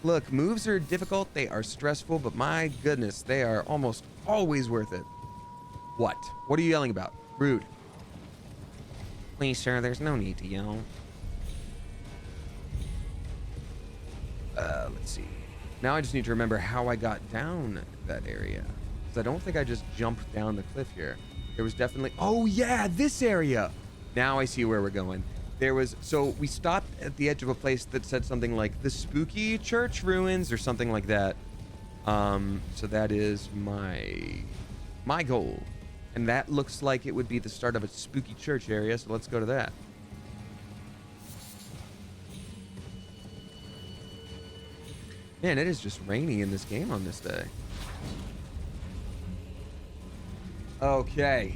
Look, moves are difficult. They are stressful, but my goodness, they are almost always worth it. What? What are you yelling about? Rude. Please, sir, there's no need to yell. Let's see. Now I just need to remember how I got down that area. Because I don't think I just jumped down the cliff here. There was definitely... Oh, yeah, this area! Now I see where we're going. There was... So we stopped at the edge of a place that said something like the spooky church ruins or something like that. So that is my goal. And that looks like it would be the start of a spooky church area, so let's go to that. Man, it is just rainy in this game on this day. Okay.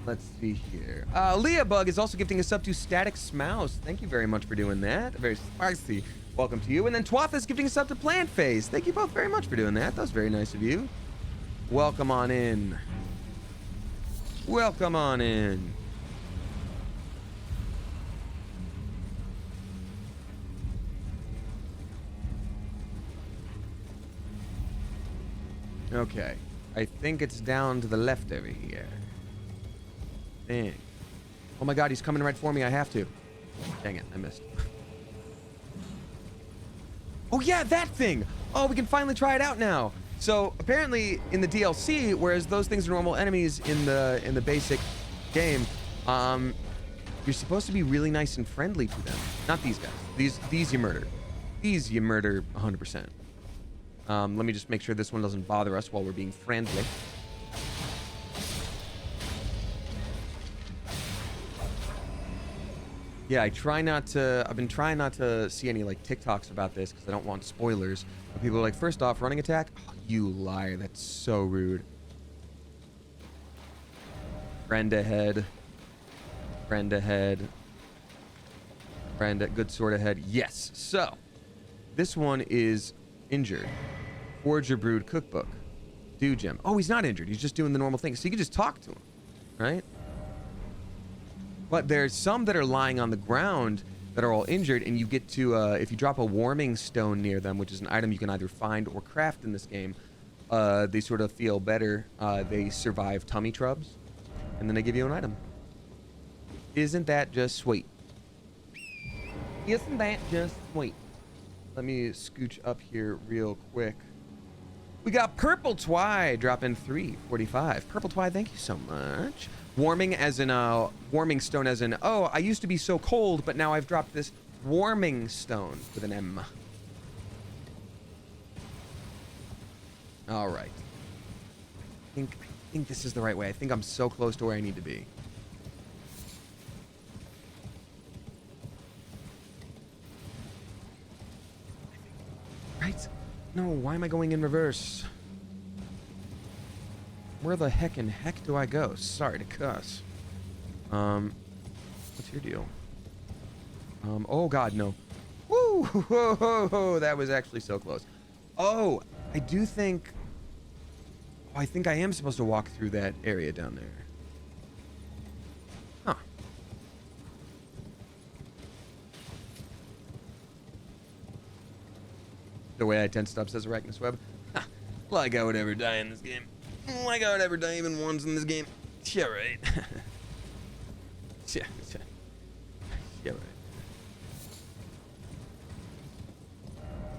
Let's see here. Leah Bug is also gifting us up to Static Smouse. Thank you very much for doing that. Very spicy. Welcome to you. And then Twath is gifting us up to Plant Phase. Thank you both very much for doing that. That was very nice of you. Welcome on in. Welcome on in. Okay. I think it's down to the left over here. Dang. Oh my god, he's coming right for me. I have to. Dang it, I missed. Oh yeah, that thing! Oh, we can finally try it out now. So apparently in the DLC, whereas those things are normal enemies in the basic game, you're supposed to be really nice and friendly to them. Not these guys. These you murder. These you murder 100%. Let me just make sure this one doesn't bother us while we're being friendly. Yeah, I've been trying not to see any like TikToks about this because I don't want spoilers. But people are like, first off, running attack? Oh, you liar, that's so rude. Friend ahead. Friend ahead. Good sword ahead. Yes, so this one is injured. Forge your Brood cookbook. Do gem. Oh, he's not injured. He's just doing the normal thing. So you can just talk to him, right? But there's some that are lying on the ground that are all injured, and you get to, if you drop a warming stone near them, which is an item you can either find or craft in this game, they sort of feel better. They survive tummy trubs, and then they give you an item. Isn't that just sweet? Isn't that just sweet? Let me scooch up here real quick. We got Purple Twy dropping 345. Purple Twy, thank you so much. Warming as in warming stone as in, oh, I used to be so cold, but now I've dropped this warming stone with an M. All right. I think this is the right way. I think I'm so close to where I need to be. Right? No, why am I going in reverse? Where the heck do I go? Sorry to cuss. What's your deal? Oh god, no. Woo! Whoa, that was actually so close. Oh, I do think... Oh, I think I am supposed to walk through that area down there. Huh. The way I 10 steps says Arachnus Web. Like I would ever die in this game. Like I would ever die even once in this game. Yeah, right. Yeah, right.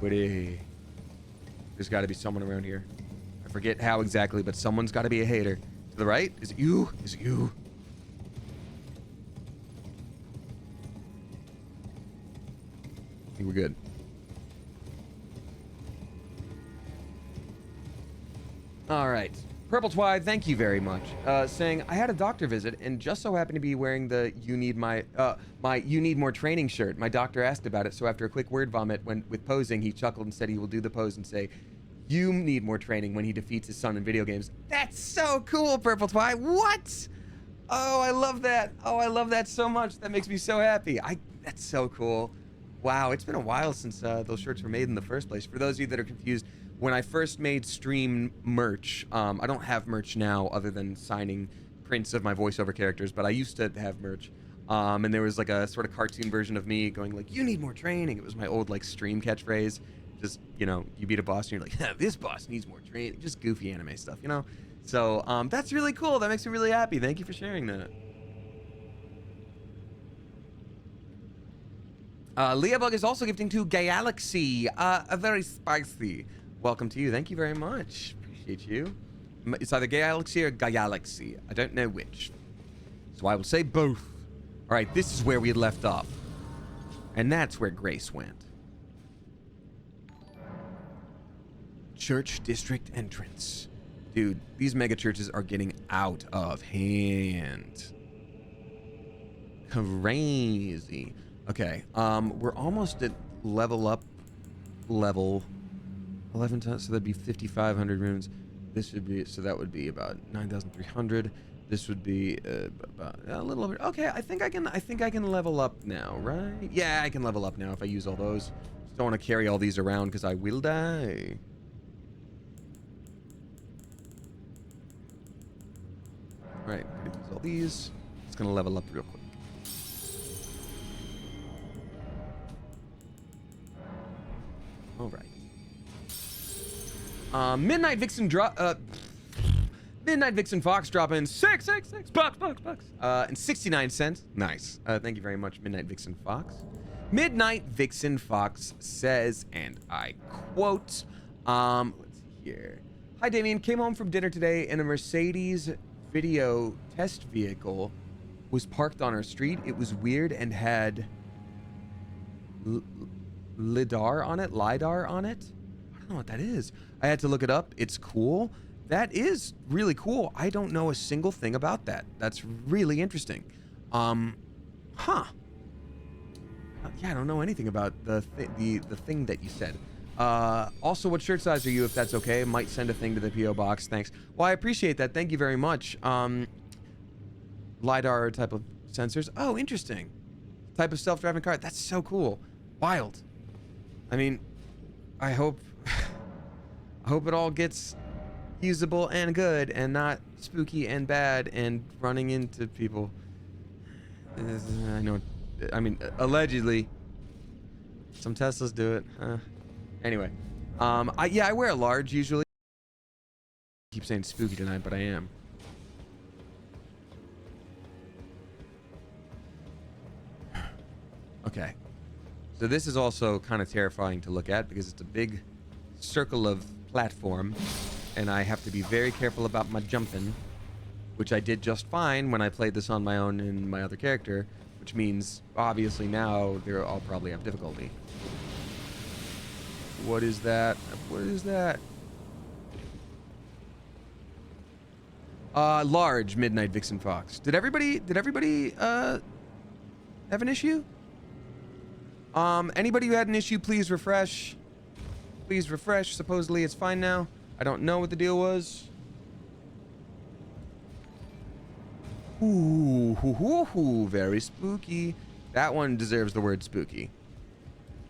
Woody. There's got to be someone around here. I forget how exactly, but someone's got to be a hater. To the right? Is it you? Is it you? I think we're good. All right. Purple Twy, thank you very much. Saying, I had a doctor visit and just so happened to be wearing the you need more training shirt. My doctor asked about it, so after a quick word vomit with posing, he chuckled and said he will do the pose and say, you need more training when he defeats his son in video games. That's so cool, Purple Twy. What? Oh, I love that. Oh, I love that so much. That makes me so happy. That's so cool. Wow, it's been a while since those shirts were made in the first place. For those of you that are confused, when I first made stream merch, I don't have merch now other than signing prints of my voiceover characters, but I used to have merch. And there was like a sort of cartoon version of me going like, you need more training. It was my old like stream catchphrase. Just, you know, you beat a boss and you're like, yeah, this boss needs more training. Just goofy anime stuff, you know? So that's really cool. That makes me really happy. Thank you for sharing that. Leah Bug is also gifting to Galaxy, a very spicy. Welcome to you. Thank you very much. Appreciate you. It's either Galaxy or Galaxy. I don't know which. So I will say both. All right, this is where we had left off. And that's where Grace went. Church District entrance. Dude, these mega churches are getting out of hand. Crazy. Okay, we're almost at level 11 times, so that'd be 5,500 runes. This would be, so that would be about 9,300. This would be about a little over. Okay, I think I can level up now, right? Yeah, I can level up now if I use all those. Just don't want to carry all these around because I will die. All right, I'm gonna use all these. Just gonna level up real quick. All right. Midnight Vixen Midnight Vixen Fox dropping 666 bucks and 69 cents. Nice. Thank you very much, Midnight Vixen Fox. Midnight Vixen Fox says, and I quote, let's see here. Hi, Damien. Came home from dinner today and a Mercedes video test vehicle was parked on our street. It was weird and had lidar on it. I don't know what that is. I had to look it up. It's cool. That is really cool. I don't know a single thing about that. That's really interesting. Yeah, I don't know anything about the thing that you said. Also, what shirt size are you, if that's okay? Might send a thing to the P.O. box. Thanks. Well, I appreciate that. Thank you very much. LiDAR type of sensors. Oh, interesting. Type of self-driving car. That's so cool. Wild. I mean, I hope it all gets usable and good and not spooky and bad and running into people. I know. I mean, allegedly, some Teslas do it. Anyway, I wear a large usually. I keep saying spooky tonight, but I am. Okay. So this is also kind of terrifying to look at because it's a big circle of platform and I have to be very careful about my jumping, which I did just fine when I played this on my own in my other character, which means obviously now I'll probably have difficulty. What is that? What is that? Large Midnight Vixen Fox. Did everybody have an issue? Anybody who had an issue, please refresh. Please refresh. Supposedly it's fine now. I don't know what the deal was. Ooh, very spooky. That one deserves the word spooky.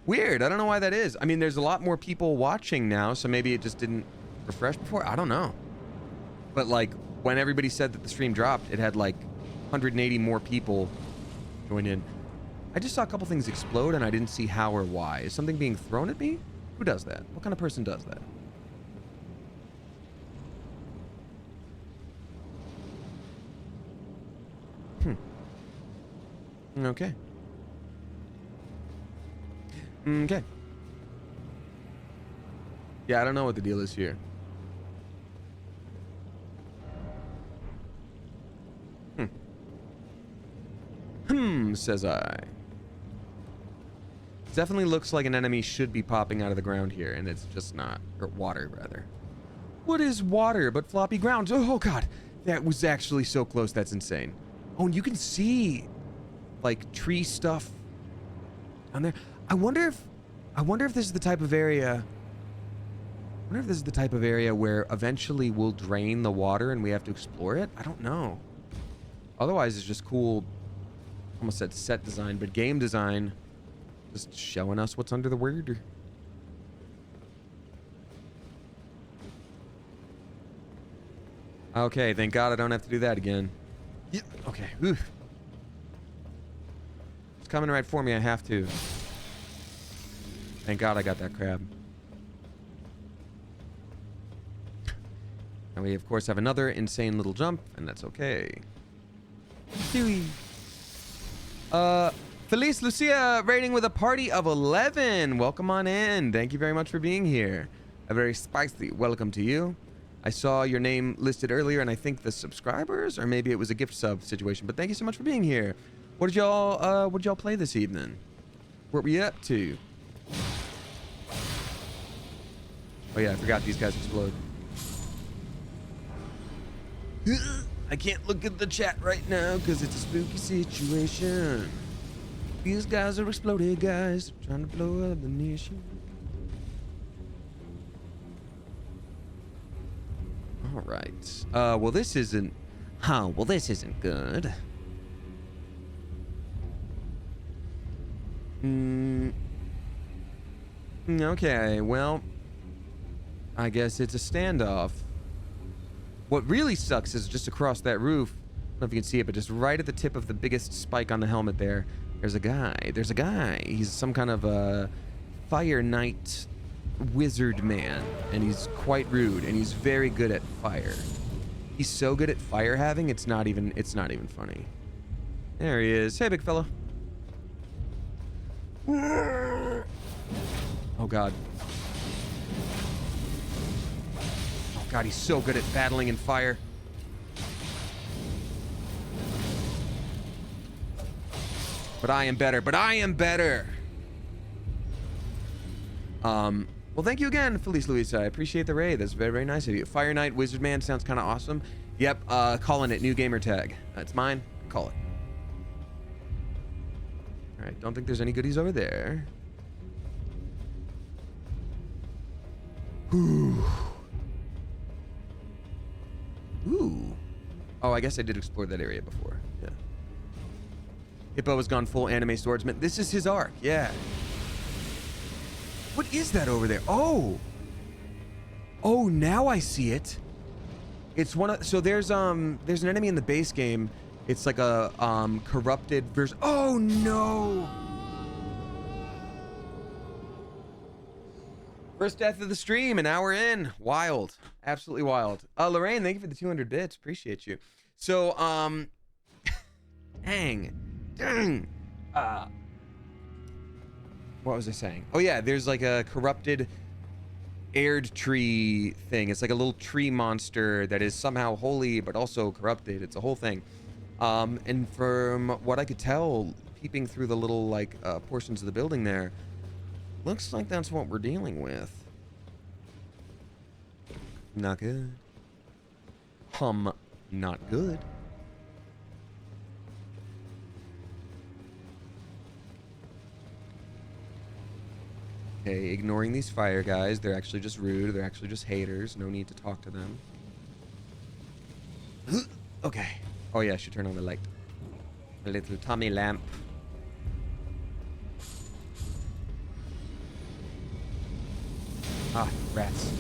Weird. I don't know why that is. I mean, there's a lot more people watching now, so maybe it just didn't refresh before. I don't know. But like when everybody said that the stream dropped, it had like 180 more people join in. I just saw a couple things explode and I didn't see how or why. Is something being thrown at me? Who does that? What kind of person does that? Okay. Okay. Yeah, I don't know what the deal is here. Says I. Definitely looks like an enemy should be popping out of the ground here, and it's just not. Or water, rather. What is water but floppy ground? Oh, God. That was actually so close. That's insane. Oh, and you can see, like, tree stuff down there. I wonder if this is the type of area... I wonder if this is the type of area where eventually we'll drain the water and we have to explore it? I don't know. Otherwise, it's just cool... Almost said set design, but game design. Just showing us what's under the water. Okay, thank God I don't have to do that again. Yeah, okay. Oof. It's coming right for me. I have to. Thank God I got that crab. And we, of course, have another insane little jump, and that's okay. Dewey. Felice Lucia rating with a party of 11. Welcome on in. Thank you very much for being here. A very spicy welcome to you. I saw your name listed earlier, and I think the subscribers, or maybe it was a gift sub situation. But thank you so much for being here. What did y'all play this evening? What were you up to? Oh yeah, I forgot these guys explode. I can't look at the chat right now because it's a spooky situation. These guys are exploded, guys. Trying to blow up the nation. All right. Well, this isn't... Huh, well, this isn't good. Okay, well... I guess it's a standoff. What really sucks is just across that roof, I don't know if you can see it, but just right at the tip of the biggest spike on the helmet there, there's a guy. There's a guy. He's some kind of a fire knight wizard man, and he's quite rude, and he's very good at fire. He's so good at fire having, it's not even funny. There he is. Hey, big fella. Oh, God. Oh, God, he's so good at battling in fire. But I am better. Well, thank you again, Felice Luisa. I appreciate the raid. That's very, very nice of you. Fire Knight Wizard Man sounds kind of awesome. Yep, calling it new gamer tag. That's mine. Call it. All right, don't think there's any goodies over there. Ooh. Ooh. Oh, I guess I did explore that area before. Yeah. Hippo has gone full anime swordsman. This is his arc. Yeah. What is that over there? Oh. Oh, now I see it. It's one of... So there's an enemy in the base game. It's like a corrupted version. Oh, no. First death of the stream, an hour in. Wild. Absolutely wild. Lorraine, thank you for the 200 bits. Appreciate you. So, dang. What was I saying? Oh, yeah, there's like a corrupted aired tree thing. It's like a little tree monster that is somehow holy, but also corrupted. It's a whole thing. And from what I could tell, peeping through the little, like, portions of the building there, looks like that's what we're dealing with. Not good. Not good. Okay, ignoring these fire guys. They're actually just rude. They're actually just haters. No need to talk to them. Okay. Oh yeah, I should turn on the light. A little Tommy lamp. Ah, rats.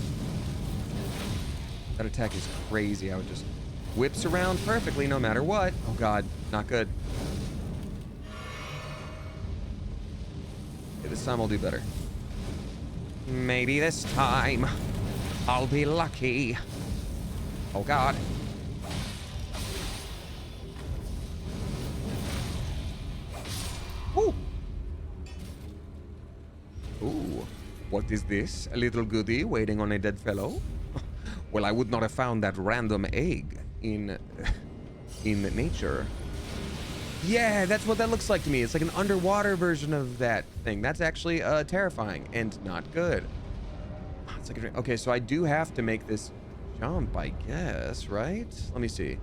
That attack is crazy. How it just whips around perfectly no matter what. Oh god, not good. Okay, this time I'll do better. Maybe this time I'll be lucky. Oh god. Ooh. Ooh. What is this? A little goodie waiting on a dead fellow? Well, I would not have found that random egg in nature. Yeah, that's what that looks like to me. It's like an underwater version of that thing. That's actually terrifying and not good. It's like okay, so I do have to make this jump, I guess, right? Let me see.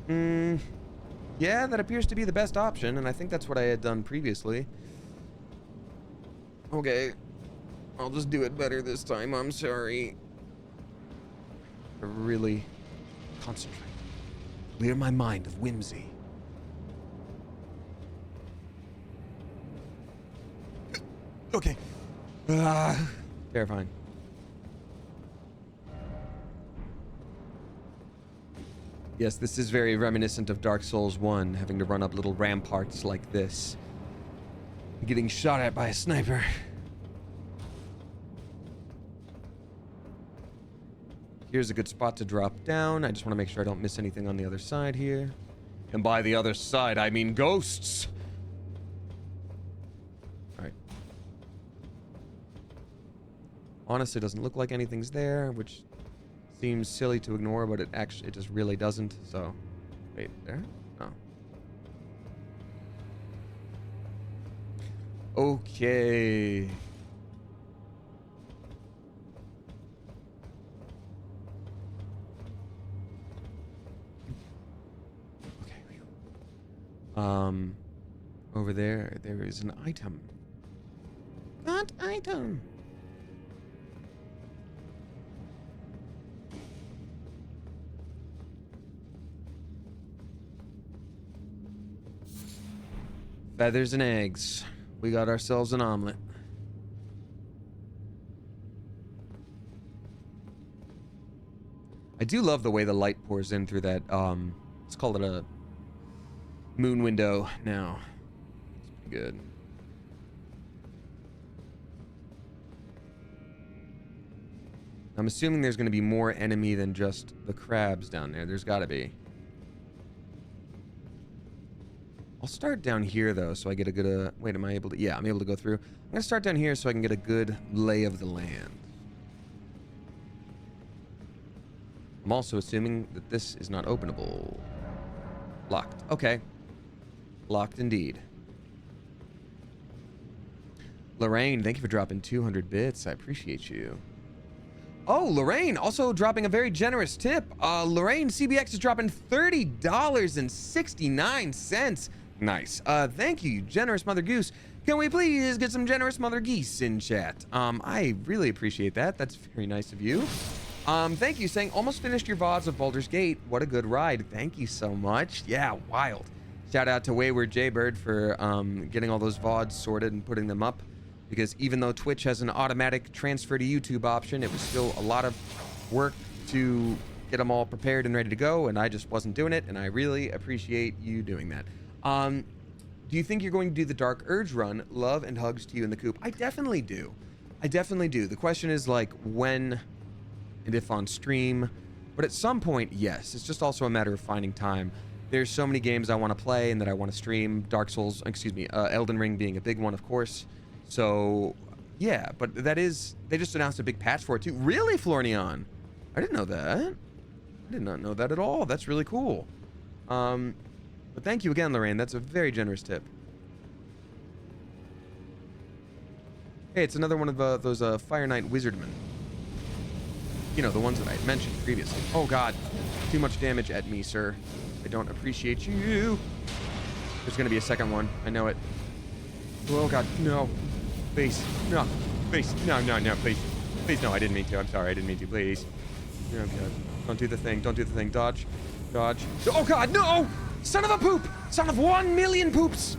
Yeah, that appears to be the best option, and I think that's what I had done previously. Okay. I'll just do it better this time. I'm sorry. Really concentrate. Clear my mind of whimsy. Okay. Terrifying. Yes, this is very reminiscent of Dark Souls 1, having to run up little ramparts like this. Getting shot at by a sniper. Here's a good spot to drop down. I just want to make sure I don't miss anything on the other side here. And by the other side, I mean ghosts. Alright. Honestly, doesn't look like anything's there, which seems silly to ignore, but it just really doesn't. So, wait, there? No. Okay. Over there is an item. That item. Feathers and eggs. We got ourselves an omelet. I do love the way the light pours in through that, let's call it a moon window now. It's pretty good. I'm assuming there's going to be more enemy than just the crabs down there. There's got to be. I'll start down here, though, so I get a good... wait, am I able to... yeah, I'm able to go through. I'm going to start down here so I can get a good lay of the land. I'm also assuming that this is not openable. Locked. Okay. Locked indeed. Lorraine, thank you for dropping 200 bits. I appreciate you. Oh, Lorraine, also dropping a very generous tip. Lorraine, CBX is dropping $30.69. Nice. Thank you, generous Mother Goose. Can we please get some generous Mother Geese in chat? I really appreciate that. That's very nice of you. Thank you, saying almost finished your VODs of Baldur's Gate. What a good ride. Thank you so much. Yeah, wild. Shout out to Wayward Jaybird for getting all those VODs sorted and putting them up. Because even though Twitch has an automatic transfer to YouTube option, it was still a lot of work to get them all prepared and ready to go, and I just wasn't doing it, and I really appreciate you doing that. Do you think you're going to do the Dark Urge run? Love and hugs to you in the coop. I definitely do. I definitely do. The question is, like, when and if on stream. But at some point, yes. It's just also a matter of finding time. There's so many games I want to play and that I want to stream. Dark Souls, excuse me, Elden Ring being a big one, of course. So, yeah, but that is... they just announced a big patch for it, too. Really, Flornion? I didn't know that. I did not know that at all. That's really cool. But thank you again, Lorraine. That's a very generous tip. Hey, it's another one of those Fire Knight Wizardmen. You know, the ones that I had mentioned previously. Oh, God. Too much damage at me, sir. I don't appreciate you. There's going to be a second one. I know it. Oh, God. No. Please. No. Please. No, no, no. Please. Please, no. I didn't mean to. I'm sorry. I didn't mean to. Please. Oh, God. Don't do the thing. Don't do the thing. Dodge. Dodge. Oh, God. No! Son of a poop! Son of 1,000,000 poops!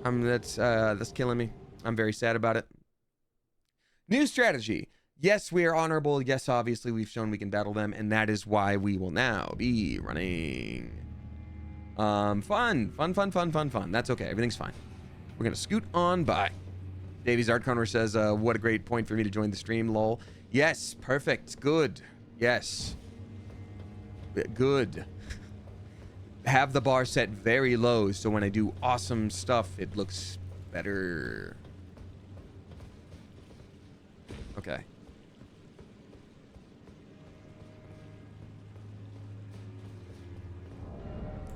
That's killing me. I'm very sad about it. New strategy. Yes, we are honorable. Yes, obviously, we've shown we can battle them, and that is why we will now be running. Fun. That's okay. Everything's fine. We're gonna scoot on by. Davies Art Corner says, what a great point for me to join the stream, lol. Yes, perfect. Good. Yes. Good. Have the bar set very low, so when I do awesome stuff, it looks better. Okay.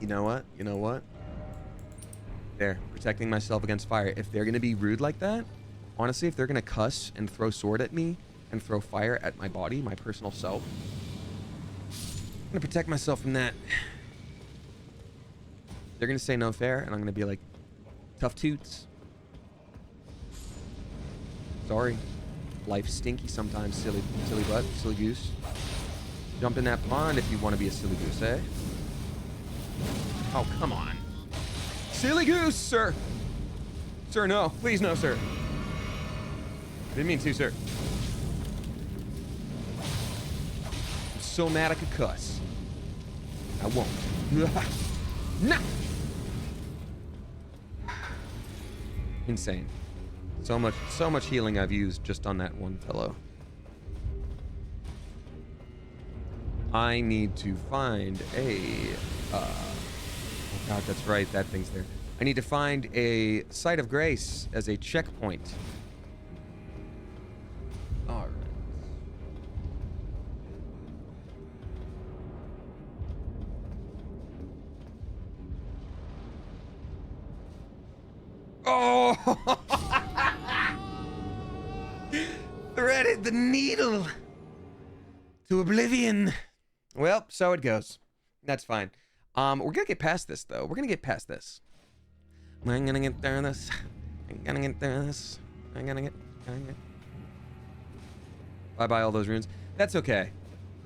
You know what? You know what? There, protecting myself against fire. If they're gonna be rude like that, honestly, if they're gonna cuss and throw sword at me and throw fire at my body, my personal self, I'm gonna protect myself from that. They're gonna say no fair, and I'm gonna be like, tough toots. Sorry. Life's stinky sometimes, silly butt, silly goose. Jump in that pond if you want to be a silly goose, eh? Oh, come on. Silly goose, sir! Sir, no. Please, no, sir. Didn't mean to, sir. I'm so mad I could cuss. I won't. No! Insane. So much healing I've used just on that one pillow. I need to find a... oh God, that's right. That thing's there. I need to find a site of grace as a checkpoint. All right. Oh! Threaded the needle to oblivion. Well, so it goes. That's fine. We're gonna get past this, though. We're gonna get past this. I'm gonna get through this. I'm gonna get through this. I'm gonna get. Bye-bye all those runes. That's okay.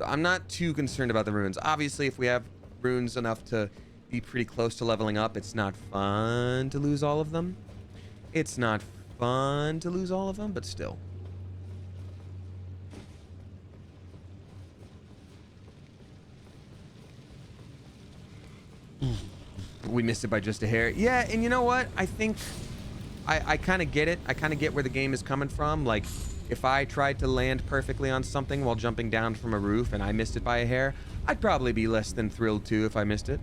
I'm not too concerned about the runes. Obviously, if we have runes enough to be pretty close to leveling up. It's not fun to lose all of them. It's not fun to lose all of them, but still. We missed it by just a hair. Yeah, and you know what? I think I kind of get it. I kind of get where the game is coming from. Like, if I tried to land perfectly on something while jumping down from a roof and I missed it by a hair, I'd probably be less than thrilled too if I missed it.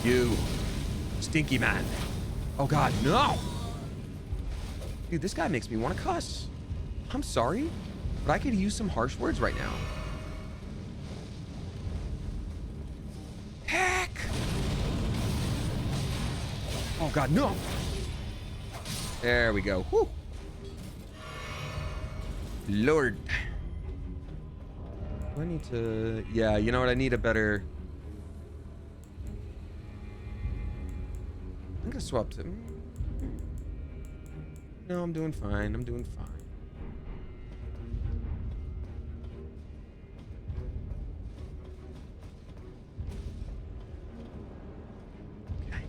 You stinky man. Oh god, no! Dude, this guy makes me want to cuss. I'm sorry, but I could use some harsh words right now. Heck! Oh god, no! There we go. Whew. Lord. Do I need to... Yeah, you know what? I need a better... I'm gonna swap to... No, I'm doing fine. I'm doing fine. Okay.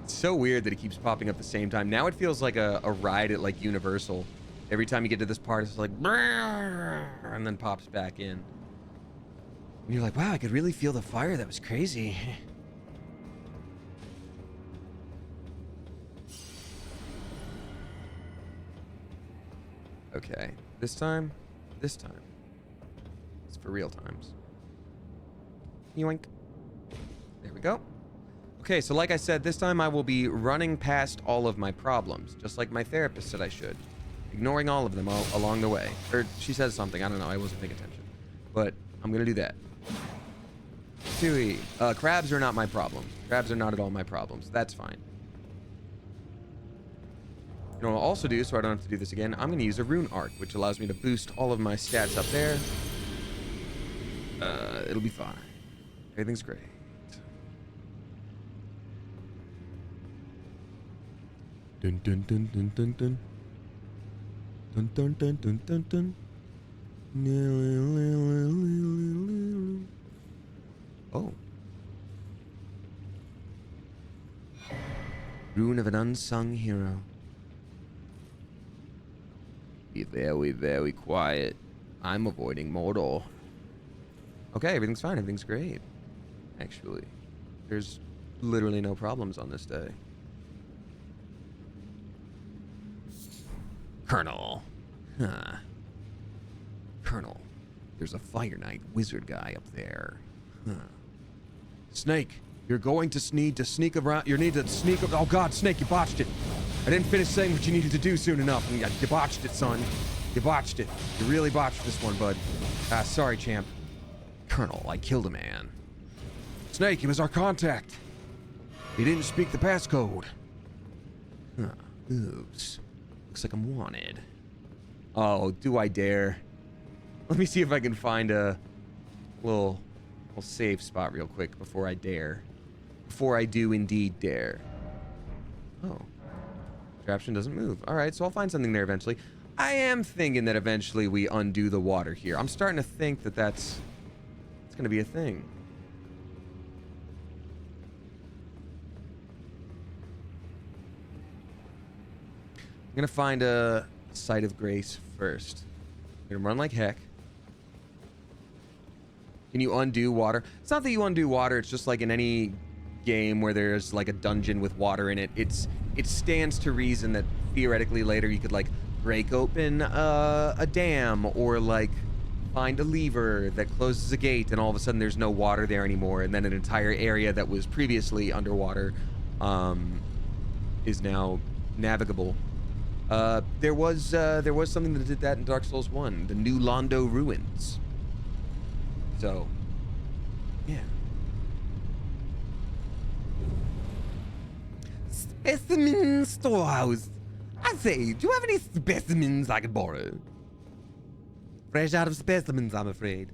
It's so weird that it keeps popping up at the same time. Now it feels like a ride at like Universal. Every time you get to this part, it's like... And then pops back in. And you're like, wow, I could really feel the fire. That was crazy. Okay. This time. It's for real times. Yoink. There we go. Okay, so like I said, this time I will be running past all of my problems, just like my therapist said I should. Ignoring all of them along the way. Or she says something, I don't know, I wasn't paying attention. But I'm gonna do that. Chewy. Crabs are not my problem. Crabs are not at all my problems. That's fine. You know what I'll also do, so I don't have to do this again, I'm going to use a rune arc, which allows me to boost all of my stats up there. It'll be fine. Everything's great. Dun dun dun dun dun dun. Dun dun dun dun dun dun. Oh. Rune of an unsung hero. Be very, very quiet. I'm avoiding mortal. Okay, everything's fine. Everything's great. Actually, there's literally no problems on this day. Colonel. Huh. Colonel, there's a Fire Knight wizard guy up there. Huh. Snake, you're going to need to sneak around. You need to sneak. Oh God, Snake, you botched it. I didn't finish saying what you needed to do soon enough. And you botched it, son. You botched it. You really botched this one, bud. Sorry, champ. Colonel, I killed a man. Snake, he was our contact. He didn't speak the passcode. Huh. Oops. Looks like I'm wanted. Oh, do I dare? Let me see if I can find a little safe spot real quick before I dare. Before I do indeed dare. Oh. Contraption doesn't move. Alright, so I'll find something there eventually. I am thinking that eventually we undo the water here. I'm starting to think that it's going to be a thing. I'm going to find a site of grace first. I'm going to run like heck. Can you undo water? It's not that you undo water, it's just like in any game where there's like a dungeon with water in it. It stands to reason that theoretically later you could like break open a dam or like find a lever that closes a gate and all of a sudden there's no water there anymore, and then an entire area that was previously underwater is now navigable. There was something that did that in Dark Souls 1, the New Londo Ruins. So, yeah. Specimen Storehouse. I say, do you have any specimens I could borrow? Fresh out of specimens, I'm afraid.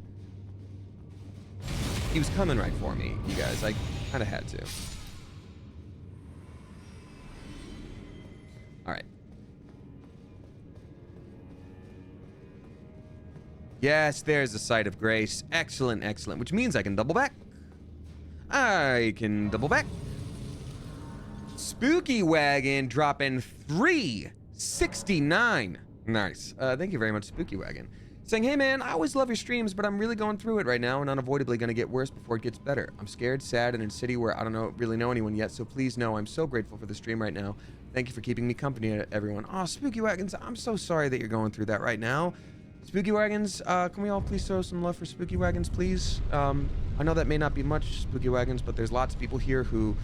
He was coming right for me, you guys. I kind of had to. All right. Yes, there's a site of grace. Excellent, excellent. Which means I can double back. I can double back. Spooky Wagon dropping 369. Nice. Thank you very much, Spooky Wagon. Saying, hey man, I always love your streams, but I'm really going through it right now and unavoidably going to get worse before it gets better. I'm scared, sad, and in a city where I don't really know anyone yet, so please know I'm so grateful for the stream right now. Thank you for keeping me company, everyone. Oh, Spooky Wagons, I'm so sorry that you're going through that right now. Spooky Wagons, can we all please throw some love for Spooky Wagons, please? I know that may not be much, Spooky Wagons, but there's lots of people here who,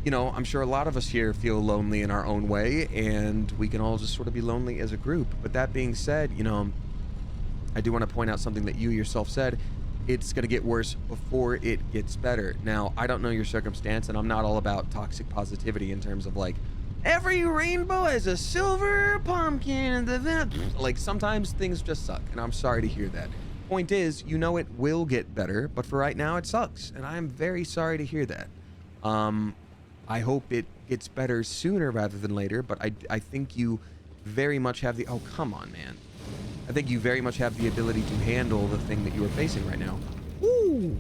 you know, I'm sure a lot of us here feel lonely in our own way, and we can all just sort of be lonely as a group. But that being said, you know, I do want to point out something that you yourself said. It's going to get worse before it gets better. Now, I don't know your circumstance, and I'm not all about toxic positivity in terms of like, every rainbow has a silver pumpkin. Like, sometimes things just suck, and I'm sorry to hear that. Point is, you know it will get better, but for right now, it sucks, and I'm very sorry to hear that. I hope it gets better sooner rather than later, but I think you very much have the... Oh, come on, man. I think you very much have the ability to handle the thing that you are facing right now. Ooh!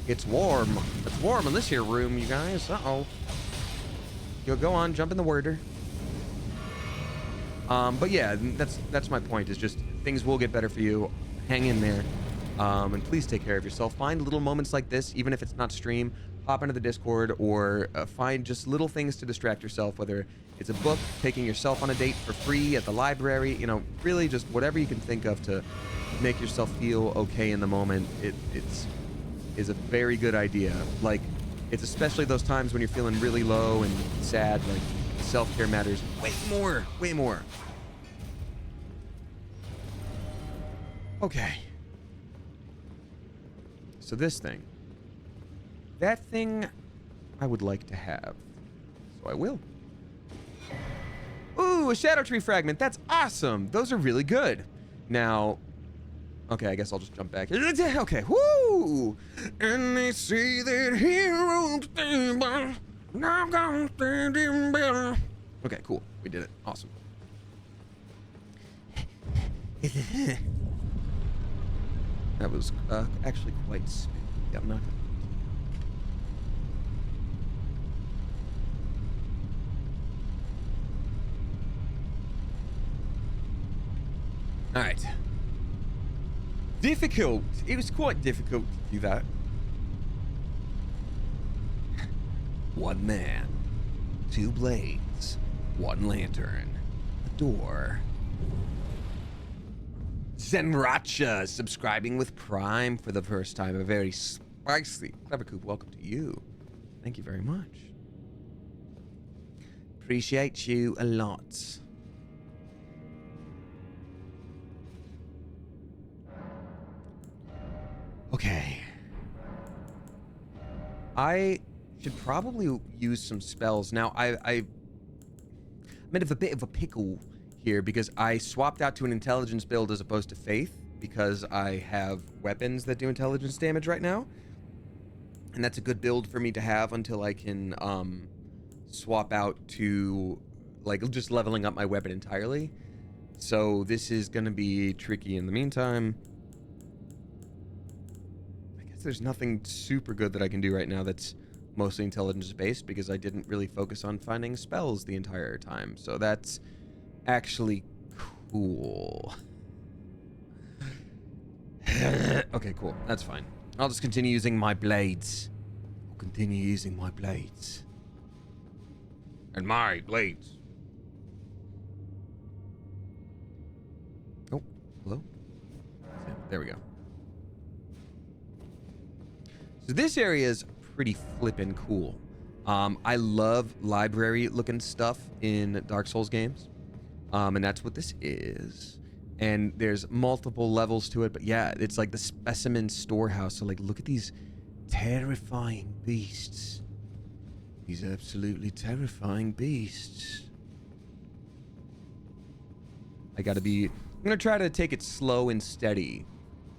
It's warm. It's warm in this here room, you guys. Uh-oh. You'll go on, jump in the worder. But yeah, that's my point, is just things will get better for you. Hang in there. And please take care of yourself. Find little moments like this, even if it's not stream. Hop into the Discord, or find just little things to distract yourself, whether it's a book, taking yourself on a date for free at the library, you know, really just whatever you can think of to make yourself feel okay in the moment. Is a very good idea. Like, it's especially those times when you're feeling really low and sad, like self-care matters way more. Okay. So this thing. That thing I would like to have. So I will. Ooh, a Shadow Tree fragment. That's awesome. Those are really good. Now, okay, I guess I'll just jump back. Okay, woo! And they say that heroes now gonna stand in better. Okay, cool. We did it. Awesome. That was actually quite smooth. Yeah, I'm not gonna... All right. Difficult. It was quite difficult to do that. One man, two blades, one lantern, a door. Zenracha subscribing with Prime for the first time. A very spicy Clever Coop. Welcome to you. Thank you very much. Appreciate you a lot. Okay. I should probably use some spells. Now, I'm in a bit of a pickle here because I swapped out to an intelligence build as opposed to faith because I have weapons that do intelligence damage right now. And that's a good build for me to have until I can swap out to, like, just leveling up my weapon entirely. So this is going to be tricky in the meantime. There's nothing super good that I can do right now that's mostly intelligence based because I didn't really focus on finding spells the entire time. So that's actually cool. Okay, cool. That's fine. I'll just continue using my blades. I'll continue using my blades. And my blades. Oh, hello? There we go. So this area is pretty flippin' cool. I love library-looking stuff in Dark Souls games, and that's what this is. And there's multiple levels to it, but yeah, it's like the Specimen Storehouse. So like, look at these terrifying beasts. These absolutely terrifying beasts. I'm gonna try to take it slow and steady,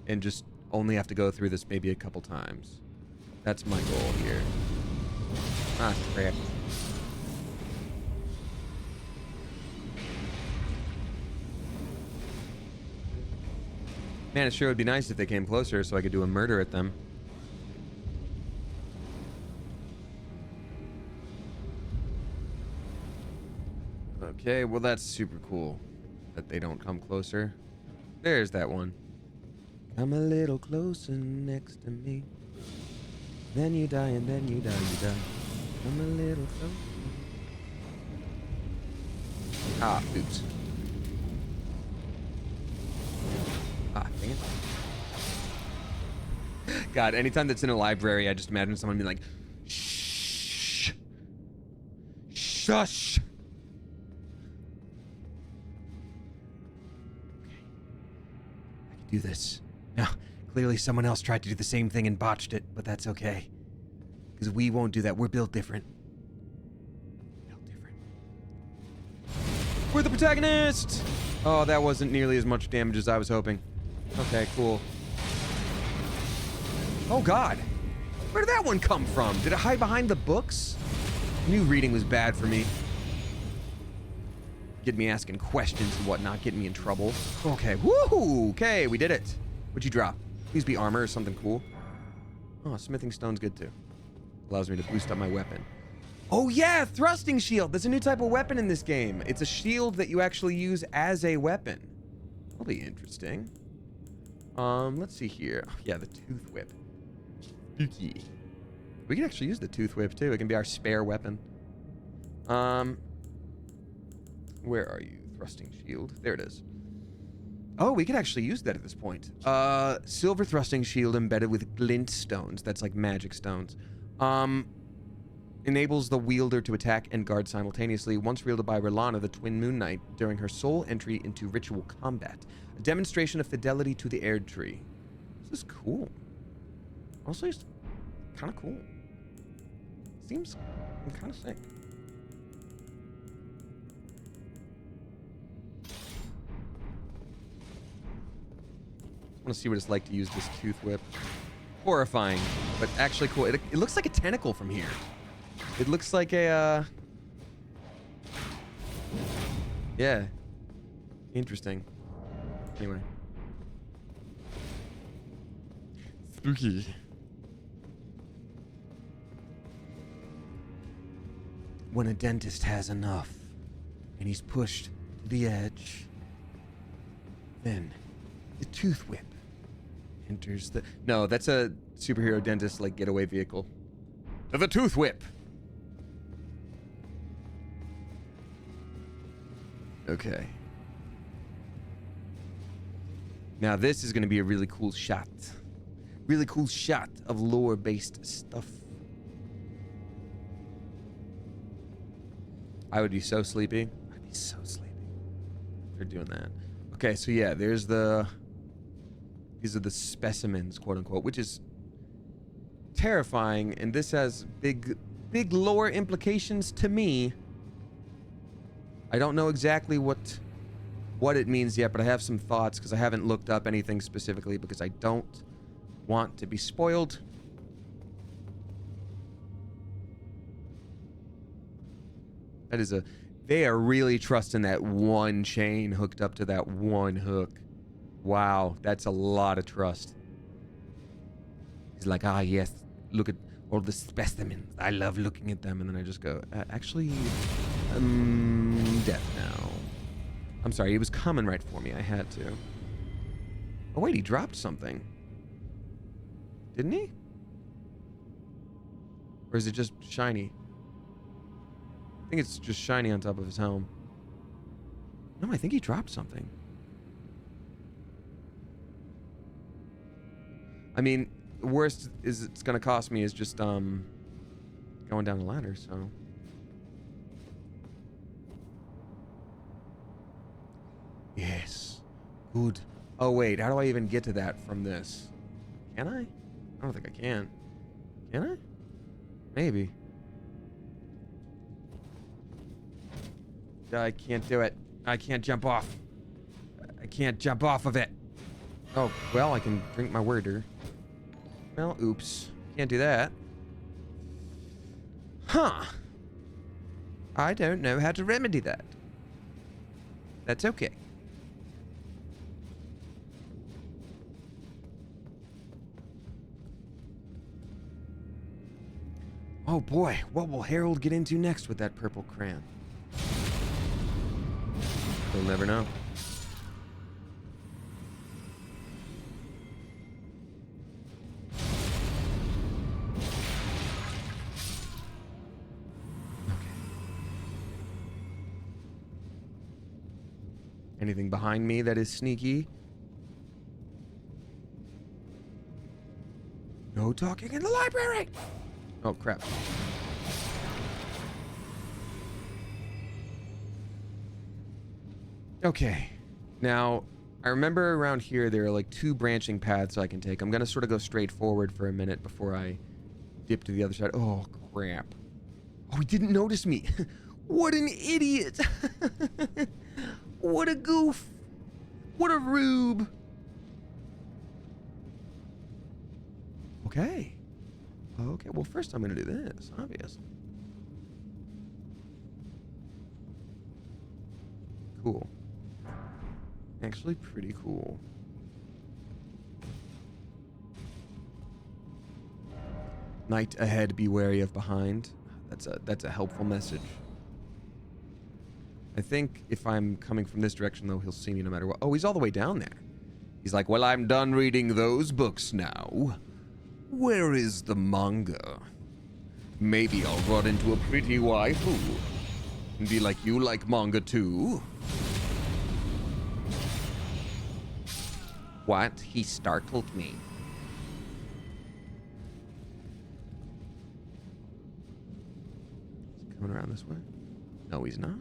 and just only have to go through this maybe a couple times. That's my goal here. Ah, crap. Man, it sure would be nice if they came closer so I could do a murder at them. Okay, well that's super cool that they don't come closer. There's that one. Come a little closer next to me. Then you die and then you die, you die. Come a little closer. Ah, oops. Ah, dang it. God, anytime that's in a library, I just imagine someone being like, shh. Shush. Do this. Now, clearly someone else tried to do the same thing and botched it, but that's okay. Because we won't do that. We're built different. Built different. We're the protagonist! Oh, that wasn't nearly as much damage as I was hoping. Okay, cool. Oh, God. Where did that one come from? Did it hide behind the books? I knew reading was bad for me. Get me asking questions and whatnot, getting me in trouble. Okay, woohoo! Okay, we did it. What'd you drop? Please be armor or something cool. Oh, smithing stone's good too. Allows me to boost up my weapon. Oh yeah, thrusting shield. There's a new type of weapon in this game. It's a shield that you actually use as a weapon. That'll be interesting. Let's see here. Oh, yeah, the tooth whip. Spooky. We can actually use the tooth whip too. It can be our spare weapon. Where are you? Thrusting shield. There it is. Oh, we could actually use that at this point. Silver thrusting shield embedded with glint stones. That's like magic stones. Enables the wielder to attack and guard simultaneously. Once wielded by Relana, the Twin Moon Knight, during her sole entry into ritual combat. A demonstration of fidelity to the Erd Tree. This is cool. Honestly, it's kind of cool. Seems kind of sick. I want to see what it's like to use this tooth whip. Horrifying, but actually cool. It looks like a tentacle from here. It looks like a, yeah. Interesting. Anyway. Spooky. When a dentist has enough, and he's pushed to the edge, then the tooth whip enters the... No, that's a superhero dentist, like, getaway vehicle. The tooth whip! Okay. Now, this is going to be a really cool shot. Really cool shot of lore-based stuff. I would be so sleepy. I'd be so sleepy if they're doing that. Okay, so yeah, there's the... These are the specimens, quote unquote, which is terrifying, and this has big lore implications to me. I don't know exactly what it means yet, but I have some thoughts because I haven't looked up anything specifically because I don't want to be spoiled. That is they are really trusting that one chain hooked up to that one hook. Wow, that's a lot of trust. He's like, ah, yes, look at all the specimens. I love looking at them. And then I just go, actually, death now. I'm sorry, he was coming right for me. I had to. Oh, wait, he dropped something. Didn't he? Or is it just shiny? I think it's just shiny on top of his helm. No, I think he dropped something. I mean, the worst is it's gonna cost me is just going down the ladder, so. Yes. Good. Oh wait, how do I even get to that from this? Can I? I don't think I can. Can I? Maybe. I can't do it. I can't jump off. I can't jump off of it. Oh, well, I can drink my water. Well, oops. Can't do that. Huh. I don't know how to remedy that. That's okay. Oh boy, what will Harold get into next with that purple crayon? We'll never know. Anything behind me that is sneaky? No talking in the library! Oh, crap. Okay. Now, I remember around here there are like 2 branching paths I can take. I'm going to sort of go straight forward for a minute before I dip to the other side. Oh, crap. Oh, he didn't notice me. What an idiot. What a goof. What a rube. Okay. Okay, well, first I'm going to do this, obviously. Cool. Actually pretty cool. Night ahead, be wary of behind. That's a helpful message. I think if I'm coming from this direction, though, he'll see me no matter what. Oh, he's all the way down there. He's like, well, I'm done reading those books now. Where is the manga? Maybe I'll run into a pretty waifu and be like, you like manga too? What? He startled me. Is he coming around this way? No, he's not.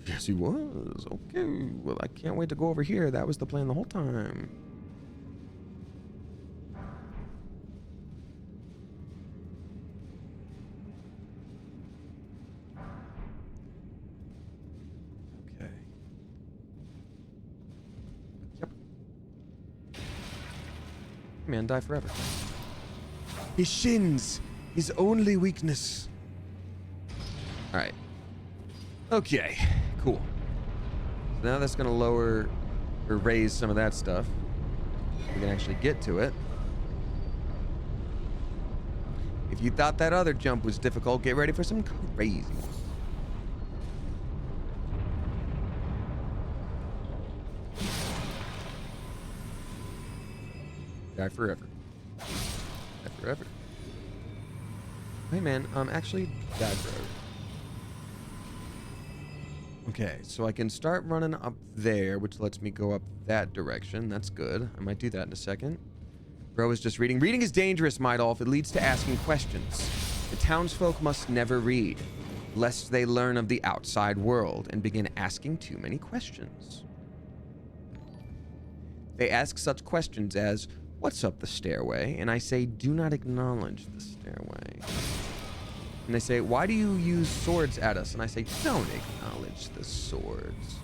Yes, he was. Okay. Well, I can't wait to go over here. That was the plan the whole time. Okay. Yep. Man, die forever. His shins. His only weakness. All right. Okay, cool. So now that's gonna lower or raise some of that stuff. We can actually get to it. If you thought that other jump was difficult, get ready for some crazy. Die forever. Die forever. Hey man, actually die forever. Okay, so I can start running up there, which lets me go up that direction. That's good. I might do that in a second. Bro is just reading. Reading is dangerous, Maidolf. It leads to asking questions. The townsfolk must never read, lest they learn of the outside world and begin asking too many questions. They ask such questions as, what's up the stairway? And I say, do not acknowledge the stairway. And they say, why do you use swords at us? And I say, don't acknowledge the swords.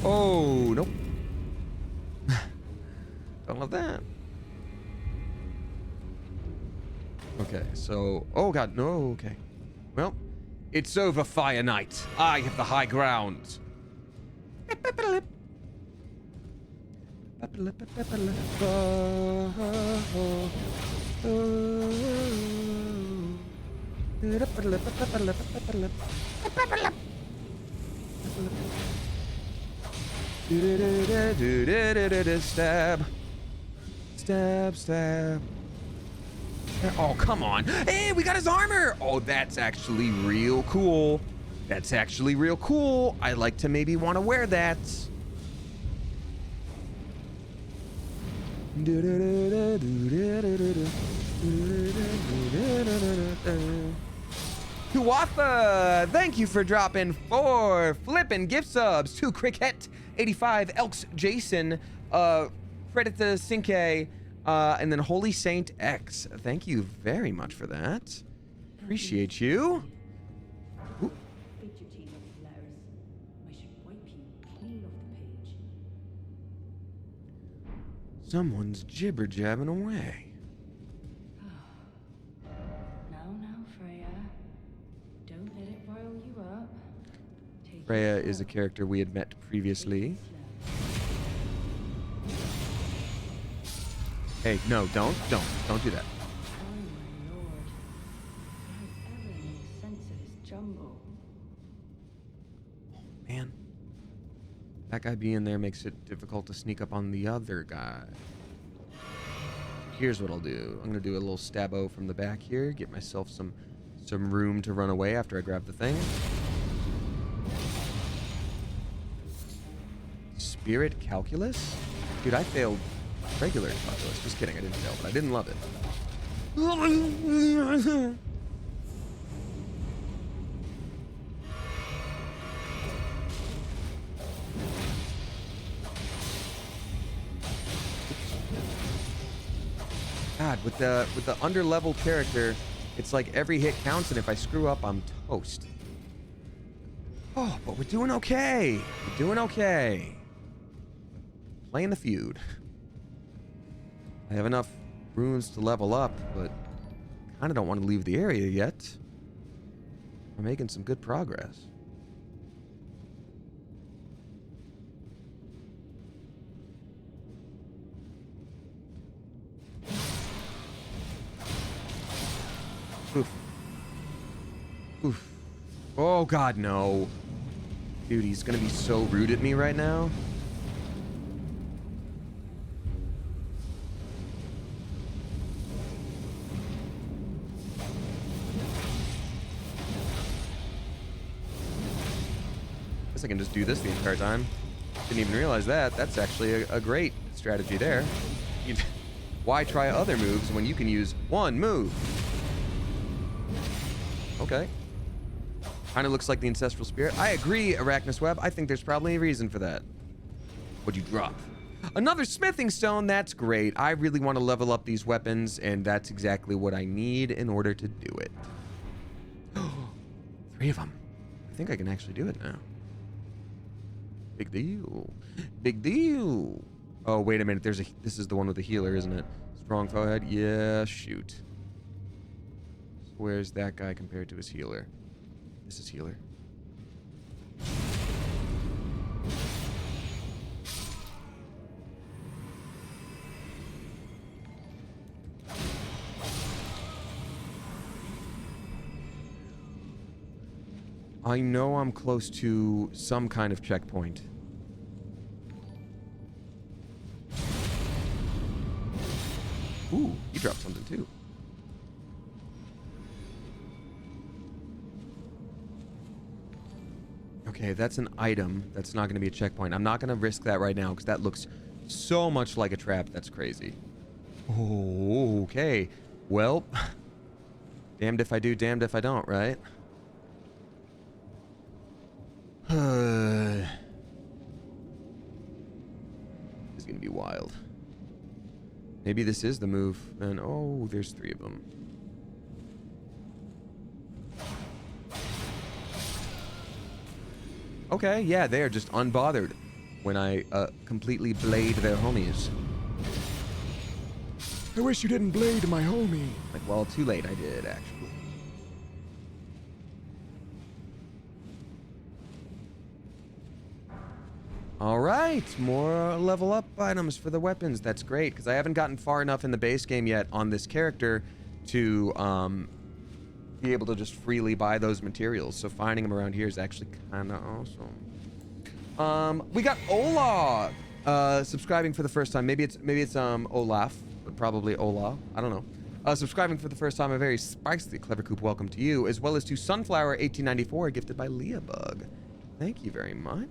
Oh, nope. Don't love that. Okay, so... oh, God, no, okay. Well, it's over, Fire Knight. I have the high ground. Stab. Stab, stab. Oh, come on. Hey, we got his armor. Oh, that's actually real cool. That's actually real cool. I like to maybe want to wear that. Tuatha, thank you for dropping 4 flippin' gift subs to Cricket 85, Elks Jason, Predator Cinque, and then Holy Saint X. Thank you very much for that. Appreciate you. Ooh. Someone's jibber jabbing away. Now, Freya. Don't let it rile you up. Freya is a character we had met previously. Hey, no, don't do that. Oh my lord. How ever make sense of this jumble? Man. That guy being there makes it difficult to sneak up on the other guy. Here's what I'll do. I'm gonna do a little stabbo from the back here, get myself some room to run away after I grab the thing. Spirit calculus? Dude, I failed regular calculus. Just kidding, I didn't fail, but I didn't love it. God, with the under-leveled character, it's like every hit counts, and if I screw up, I'm toast. Oh, but we're doing okay. We're doing okay. Playing the feud. I have enough runes to level up, but kind of don't want to leave the area yet. We're making some good progress. Oof. Oof. Oh, God, no. Dude, he's gonna be so rude at me right now. Guess I can just do this the entire time. Didn't even realize that. That's actually a great strategy there. Why try other moves when you can use one move? Okay. Kind of looks like the Ancestral Spirit. I agree, Arachnus Web. I think there's probably a reason for that. What'd you drop? Another smithing stone. That's great. I really want to level up these weapons, and that's exactly what I need in order to do it. 3 of them. I think I can actually do it now. Big deal. Big deal. Oh, wait a minute. This is the one with the healer, isn't it? Strong forehead. Yeah, shoot. Where's that guy compared to his healer? This is healer. I know I'm close to some kind of checkpoint. Ooh, you dropped something too. Okay, that's an item. That's not going to be a checkpoint. I'm not going to risk that right now because that looks so much like a trap. That's crazy. Oh, okay. Well, damned if I do, damned if I don't, right? This is going to be wild. Maybe this is the move. And oh, there's 3 of them. Okay, yeah, they are just unbothered when I completely blade their homies. I wish you didn't blade my homie. Like, well, too late, I did, actually. All right, more level up items for the weapons. That's great, because I haven't gotten far enough in the base game yet on this character to be able to just freely buy those materials. So finding them around here is actually kind of awesome. We got Olaf subscribing for the first time. Maybe it's Olaf, but probably Olaf. I don't know. Subscribing for the first time, a very spicy clever coop welcome to you, as well as to Sunflower 1894, gifted by Leabug. Thank you very much.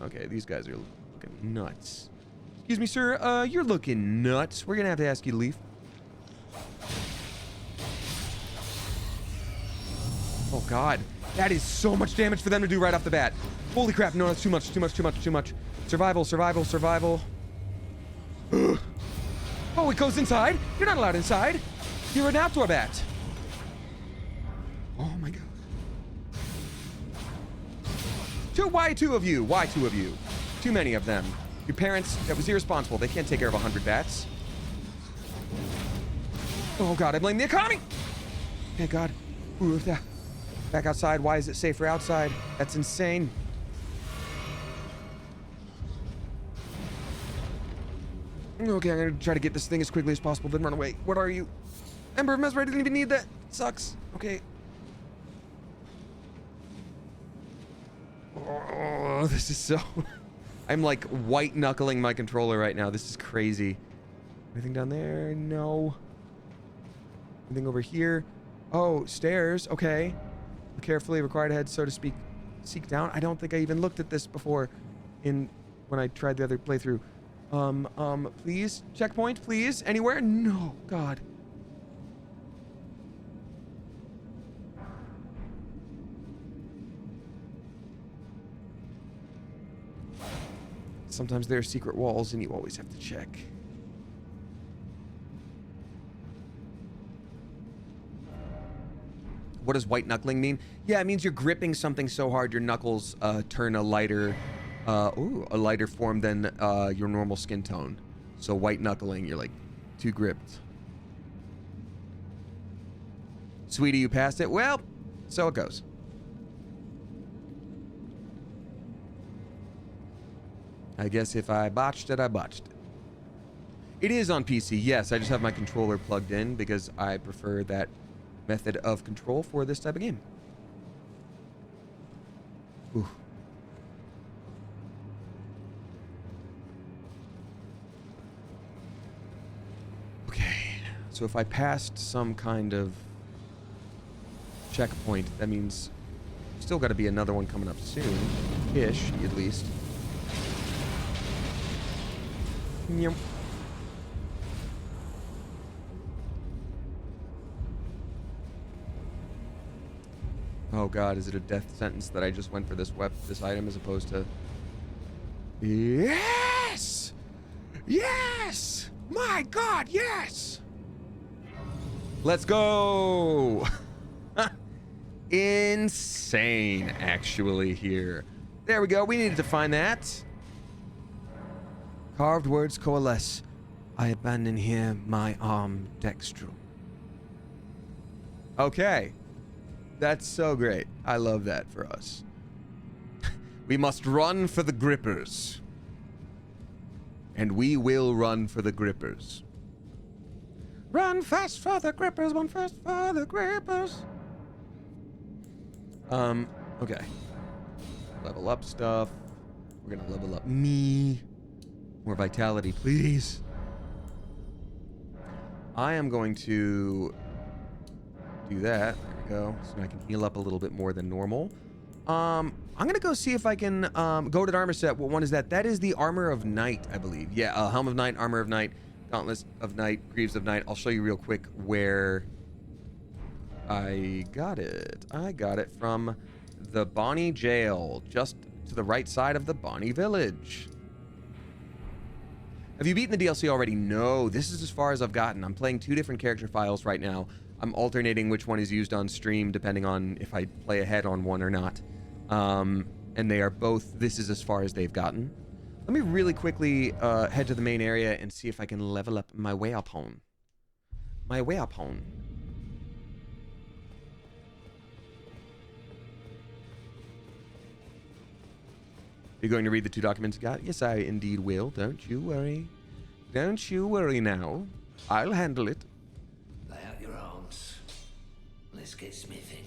Okay, these guys are looking nuts. Excuse me, sir. You're looking nuts. We're gonna have to ask you to leave. Oh God, that is so much damage for them to do right off the bat. Holy crap! No, that's too much. Too much. Too much. Too much. Survival. Survival. Survival. Oh, it goes inside. You're not allowed inside. You're an outdoor bat. Oh my God. Why 2 of you? Why 2 of you? Too many of them. Your parents, that was irresponsible. They can't take care of 100 bats. Oh God, I blame the economy. Thank God. Ooh, back outside. Why is it safer outside? That's insane. Okay, I'm gonna try to get this thing as quickly as possible, then run away. What are you? Ember of Mesmer, I didn't even need that. Sucks. Okay. Oh, this is so... I'm like white knuckling my controller right now. This is crazy. Anything down there? No. Anything over here? Oh, stairs. Okay. Carefully required to head, so to speak, seek down. I don't think I even looked at this before when I tried the other playthrough. Please, checkpoint, please. Anywhere? No, God. Sometimes there are secret walls and you always have to check. What does white knuckling mean? Yeah, it means you're gripping something so hard your knuckles turn a lighter form than your normal skin tone. So white knuckling, you're like too gripped. Sweetie, you passed it? Well, so it goes. I guess if I botched it, I botched it. It is on PC, yes. I just have my controller plugged in because I prefer that method of control for this type of game. Ooh. Okay, so if I passed some kind of checkpoint, that means still got to be another one coming up soon-ish, at least. Yep. Oh God, is it a death sentence that I just went for this item as opposed to... Yes! Yes! My God, yes! Let's go! Insane, actually, here. There we go, we needed to find that. Carved words coalesce. I abandon here my arm dextral. Okay. That's so great. I love that for us. We must run for the grippers. And we will run for the grippers. Run fast for the grippers, run fast for the grippers. Okay. Level up stuff. We're gonna level up me. More vitality, please. I am going to do that. There we go. So I can heal up a little bit more than normal. I'm gonna go see if I can go to the armor set. What one is that? That is the Armor of Night, I believe. Yeah, Helm of Night, Armor of Night, Gauntlets of Night, Greaves of Night. I'll show you real quick where I got it. I got it from the Bonnie Jail, just to the right side of the Bonnie Village. Have you beaten the DLC already? No, this is as far as I've gotten. I'm playing 2 different character files right now. I'm alternating which one is used on stream depending on if I play ahead on one or not. And they are both, this is as far as they've gotten. Let me really quickly head to the main area and see if I can level up my weapon. My weapon. You're going to read the 2 documents you got? Yes, I indeed will. Don't you worry. Don't you worry now. I'll handle it. Lay out your arms. Let's get smithing.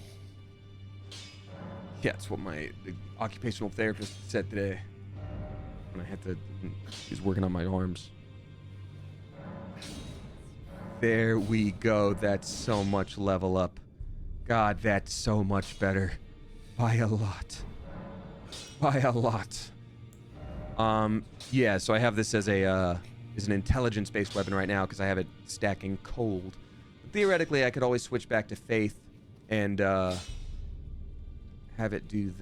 Yeah, it's what my occupational therapist said today. When I had to... He's working on my arms. There we go. That's so much level up. God, that's so much better. By a lot. By a lot. Yeah, so I have this as a, as an intelligence-based weapon right now because I have it stacking cold. But theoretically, I could always switch back to Faith and, have it do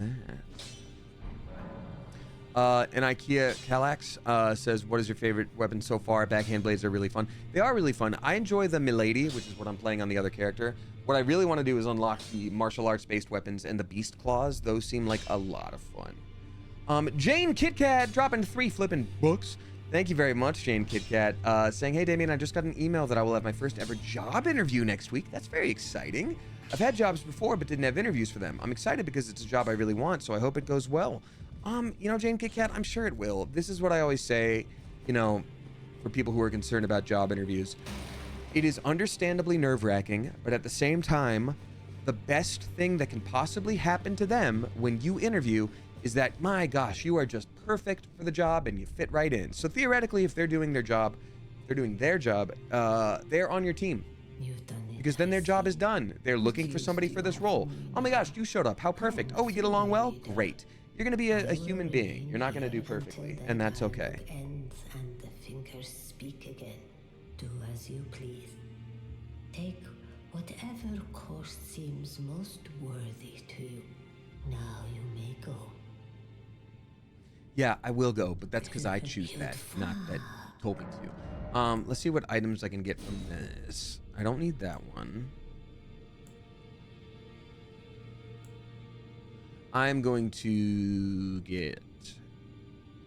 that. And IKEA Calax says, what is your favorite weapon so far? Backhand blades are really fun. They are really fun. I enjoy the Milady, which is what I'm playing on the other character. What I really want to do is unlock the martial arts-based weapons and the beast claws. Those seem like a lot of fun. Jane KitKat dropping 3 flipping books. Thank you very much, Jane KitKat. Saying, hey, Damien, I just got an email that I will have my first ever job interview next week. That's very exciting. I've had jobs before, but didn't have interviews for them. I'm excited because it's a job I really want, so I hope it goes well. You know, Jane KitKat, I'm sure it will. This is what I always say, you know, for people who are concerned about job interviews. It is understandably nerve-wracking, but at the same time, the best thing that can possibly happen to them when you interview is that, my gosh, you are just perfect for the job and you fit right in. So theoretically, if they're doing their job, they're on your team. You've done it. Because then their job is done. They're looking for somebody for this role. Oh my gosh, you showed up. How perfect. Oh, we get along well? Great. You're going to be a human being. You're not going to do perfectly, and that's okay. Ends and the fingers speak again. Do as you please. Take whatever course seems most worthy to you. Now you may go. Yeah, I will go, but that's because I choose that, not that told me to. Let's see what items I can get from this. I don't need that one. I'm going to get...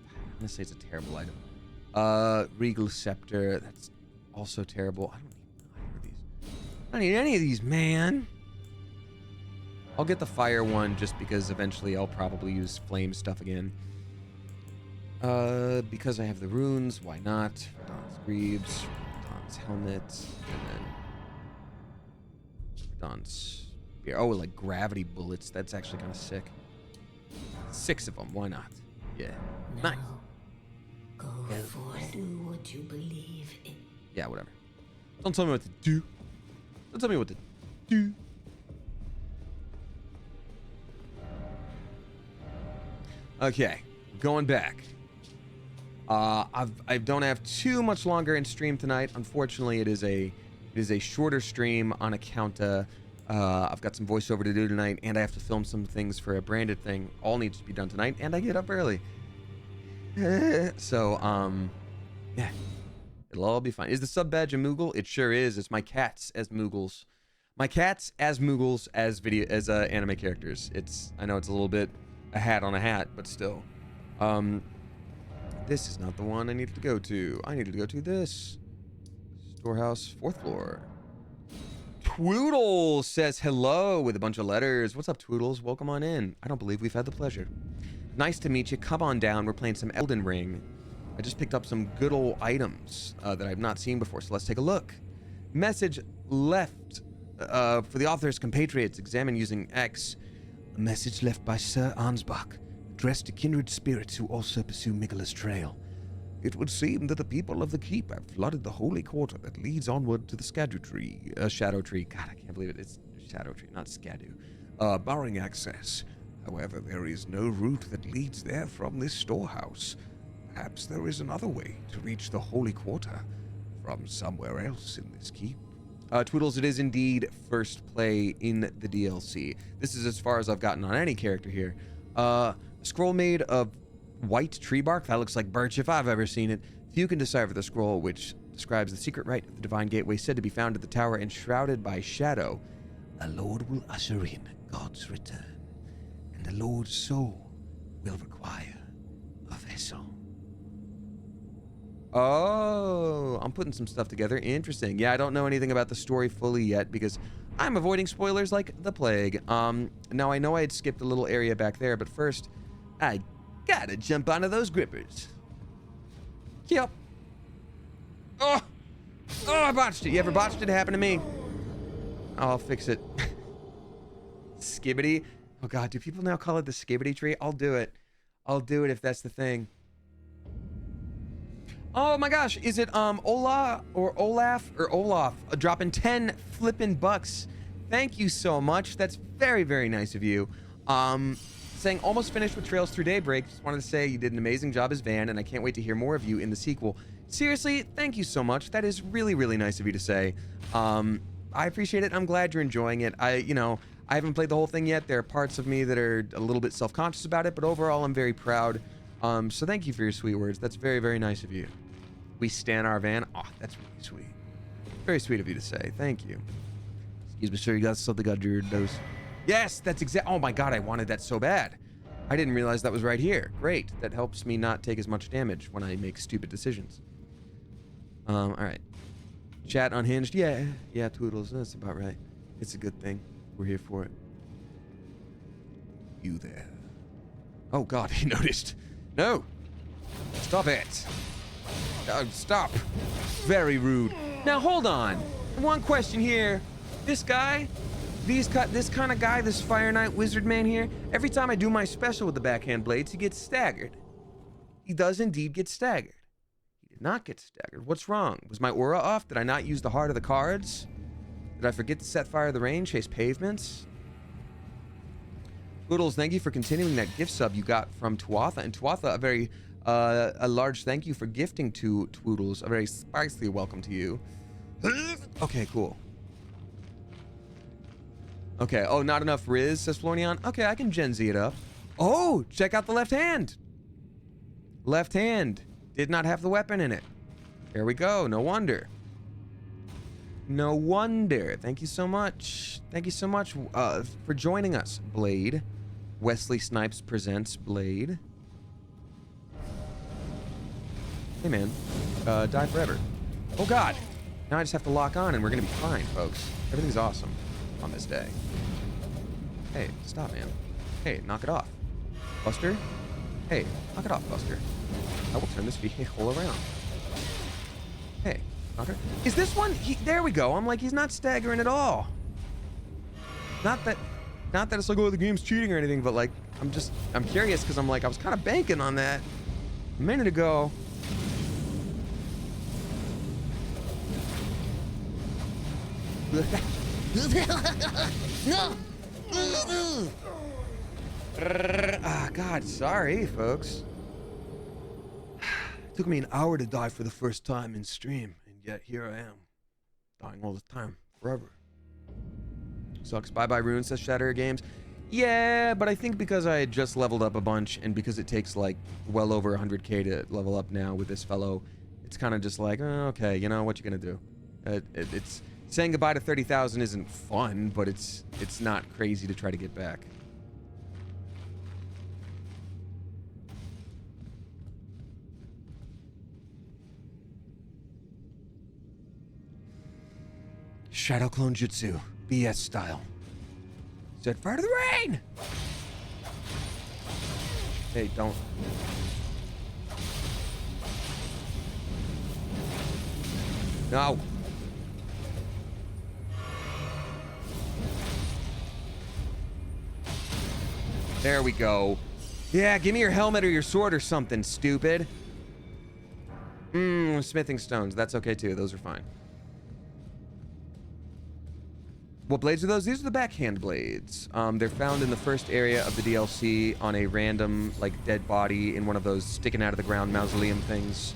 I'm going to say it's a terrible item. Regal Scepter. That's also terrible. I don't need any of these, man. I'll get the fire one just because eventually I'll probably use flame stuff again. Because I have the runes, why not? Don's greaves, Don's helmet, and then Don's spear. Oh, like gravity bullets. That's actually kind of sick. 6 of them. Why not? Yeah. Now, Nice. go forth. Do what you believe in. Yeah, whatever. Don't tell me what to do. Don't tell me what to do. Okay, going back. I don't have too much longer in stream tonight. Unfortunately, it is a shorter stream on account of I've got some voiceover to do tonight, and I have to film some things for a branded thing. All needs to be done tonight, and I get up early. So yeah, it'll all be fine. Is the sub badge a Moogle? It sure is. It's my cats as Moogles. My cats as Moogles as anime characters. I know it's a little bit a hat on a hat, but still. This is not the one I needed to go to. I needed to go to this. Storehouse, 4th floor. Twoodles says hello with a bunch of letters. What's up, Twoodles? Welcome on in. I don't believe we've had the pleasure. Nice to meet you. Come on down. We're playing some Elden Ring. I just picked up some good old items that I've not seen before, so let's take a look. Message left for the author's compatriots. Examine using X. A message left by Sir Ansbach, addressed to kindred spirits who also pursue Migala's trail. It would seem that the people of the keep have flooded the holy quarter that leads onward to the Shadow Tree. Shadow Tree. God, I can't believe it. It's Shadow Tree, not Skadu. Barring access. However, there is no route that leads there from this storehouse. Perhaps there is another way to reach the holy quarter from somewhere else in this keep. Twiddles, it is indeed first play in the DLC. This is as far as I've gotten on any character here. A scroll made of white tree bark. That looks like birch if I've ever seen it. Few can decipher the scroll, which describes the secret rite of the divine gateway said to be found at the tower enshrouded by shadow. The Lord will usher in God's return, and the Lord's soul will require a vessel. Oh, I'm putting some stuff together. Interesting. Yeah, I don't know anything about the story fully yet because I'm avoiding spoilers like the plague. Now I know I had skipped a little area back there, but first, I gotta jump onto those grippers. Yep. Oh, I botched it. You ever botched it? It happened to me. I'll fix it. Skibbity. Oh God, do people now call it the skibbity tree? I'll do it. I'll do it if that's the thing. Oh my gosh, is it Ola or Olaf or Olaf dropping 10 flippin' bucks? Thank you so much. That's very, very nice of you. Saying almost finished with Trails Through Daybreak. Just wanted to say you did an amazing job as Van, and I can't wait to hear more of you in the sequel. Seriously, thank you so much. That is really, really nice of you to say. I appreciate it. I'm glad you're enjoying it. I haven't played the whole thing yet. There are parts of me that are a little bit self-conscious about it, but overall, I'm very proud. So thank you for your sweet words. That's very, very nice of you. We stan our Van. Oh, that's really sweet. Very sweet of you to say. Thank you. Excuse me, sir. You got something under your nose? Yes, that's exact. Oh my God, I wanted that so bad. I didn't realize that was right here. Great. That helps me not take as much damage when I make stupid decisions. All right. Chat unhinged. Yeah, Toodles. That's about right. It's a good thing. We're here for it. You there? Oh God, he noticed. No. Stop it. Stop. Very rude. Now, hold on. One question here. This guy, this kind of guy, this Fire Knight Wizard man here, every time I do my special with the backhand blades, he gets staggered. He does indeed get staggered. He did not get staggered. What's wrong? Was my aura off? Did I not use the heart of the cards? Did I forget to set fire to the rain, chase pavements? Poodles, thank you for continuing that gift sub you got from Tuatha. And Tuatha, a very a large thank you for gifting to Twoodles. A very spicy welcome to you. Okay, cool. Okay, oh, not enough Riz, says Florian. Okay, I can Gen Z it up. Oh, check out the left hand. Left hand. Did not have the weapon in it. There we go, no wonder. No wonder. Thank you so much. Thank you so much for joining us, Blade. Wesley Snipes presents Blade. Hey, man. Die forever. Oh, God. Now I just have to lock on and we're going to be fine, folks. Everything's awesome on this day. Hey, stop, man. Hey, knock it off. Buster? Hey, knock it off, Buster. I will turn this vehicle around. Hey, knock it. Is this one? There we go. I'm like, he's not staggering at all. Not that it's like, oh, the game's cheating or anything, but like, I'm curious because I'm like, I was kind of banking on that a minute ago. No. Ah, God, sorry, folks. It took me an hour to die for the first time in stream, and yet here I am, dying all the time, forever. Sucks. Bye-bye, Rune, says Shatter Games. Yeah, but I think because I had just leveled up a bunch, and because it takes, like, well over 100k to level up now with this fellow, it's kind of just like, oh, okay, you know, what you gonna do? It's... Saying goodbye to 30,000 isn't fun, but it's not crazy to try to get back. Shadow Clone Jutsu, BS style. Set fire to the rain! Hey, don't. No. There we go. Yeah, give me your helmet or your sword or something, stupid. Smithing stones. That's okay, too. Those are fine. What blades are those? These are the backhand blades. They're found in the first area of the DLC on a random, like, dead body in one of those sticking out of the ground mausoleum things.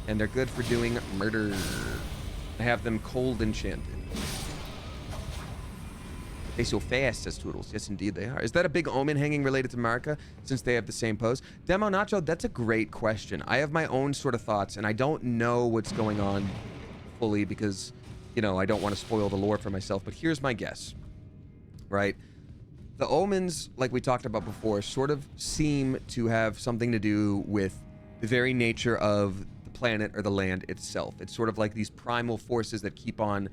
And they're good for doing murder. I have them cold enchanted. They so fast, says Toodles. Yes, indeed they are. Is that a big omen hanging related to Marika, since they have the same pose? Demo Nacho, that's a great question. I have my own sort of thoughts, and I don't know what's going on fully because, you know, I don't want to spoil the lore for myself, but here's my guess, right? The omens, like we talked about before, sort of seem to have something to do with the very nature of the planet or the land itself. It's sort of like these primal forces that keep on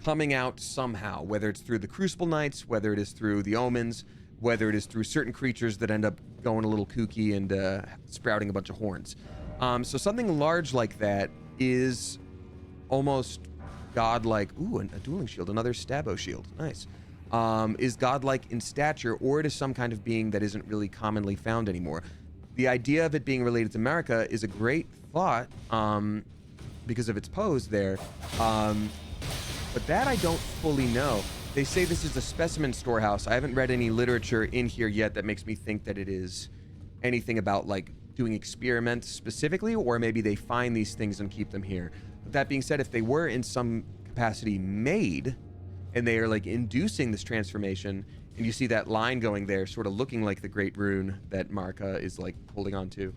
coming out somehow, whether it's through the Crucible Knights, whether it is through the omens, whether it is through certain creatures that end up going a little kooky and sprouting a bunch of horns. So something large like that is almost godlike. Ooh, a dueling shield, another Stabo shield. Nice. Is godlike in stature, or it is some kind of being that isn't really commonly found anymore. The idea of it being related to Marika is a great thought because of its pose there. But that I don't fully know. They say this is a Specimen Storehouse. I haven't read any literature in here yet that makes me think that it is anything about, like, doing experiments specifically, or maybe they find these things and keep them here. But that being said, if they were in some capacity made, and they are, like, inducing this transformation, and you see that line going there, sort of looking like the Great Rune that Marika is, like, holding on to,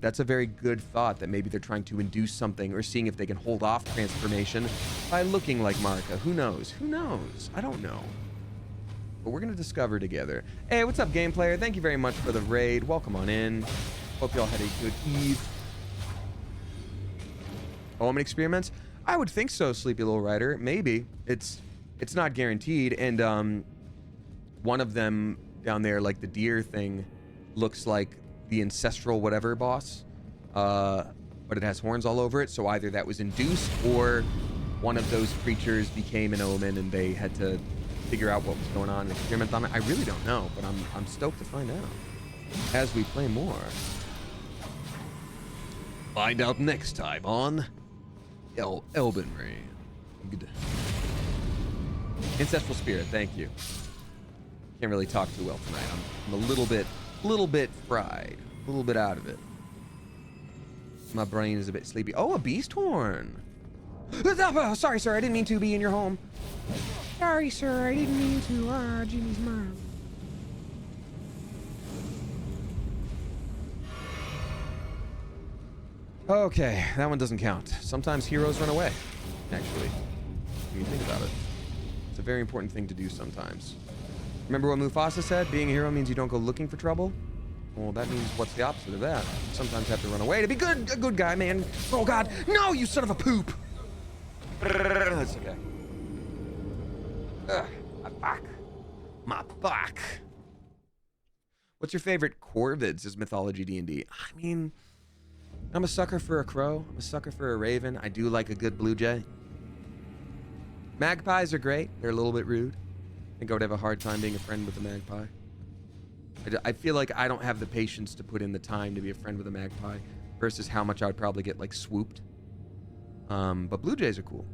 that's a very good thought, that maybe they're trying to induce something or seeing if they can hold off transformation by looking like Marika. Who knows? Who knows? I don't know. But we're going to discover together. Hey, what's up, Game Player? Thank you very much for the raid. Welcome on in. Hope y'all had a good eve. Omen experiments? I would think so, Sleepy Little Rider. Maybe. It's not guaranteed. And one of them down there, like the deer thing, looks like the ancestral whatever boss. but it has horns all over it, so either that was induced or one of those creatures became an omen and they had to figure out what was going on and experiment on it. I really don't know, but I'm stoked to find out as we play more. Find out next time on Elden Ring. Ancestral Spirit, thank you. Can't really talk too well tonight. I'm a little bit fried, a little bit out of it. My brain is a bit sleepy. Oh, a beast horn. Sorry, sir, I didn't mean to be in your home. Sorry, sir, I didn't mean to. Jimmy's mom. Okay, that one doesn't count. Sometimes heroes run away, actually. When you think about it. It's a very important thing to do sometimes. Remember what Mufasa said? Being a hero means you don't go looking for trouble? Well, that means what's the opposite of that? You sometimes have to run away to be a good guy, man. Oh, God. No, you son of a poop. That's okay. Ugh, my back. My back. What's your favorite Corvids as Mythology D&D? I mean, I'm a sucker for a crow. I'm a sucker for a raven. I do like a good blue jay. Magpies are great. They're a little bit rude. I think I would have a hard time being a friend with a magpie. I feel like I don't have the patience to put in the time to be a friend with a magpie versus how much I would probably get, like, swooped. But blue jays are cool.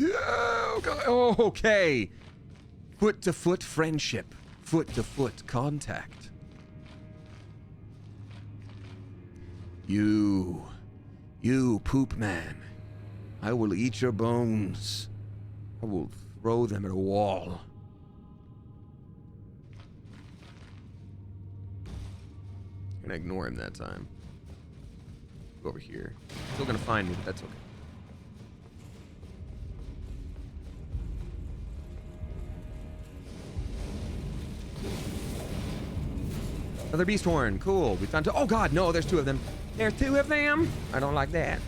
Oh, God. Oh, okay. Foot-to-foot friendship. Foot-to-foot contact. You poop man. I will eat your bones. I will throw them at a wall. I'm gonna ignore him that time. Go over here. Still gonna find me, but that's okay. Another beast horn. Cool. We found two. Oh, God. No, there's two of them. There's two of them. I don't like that.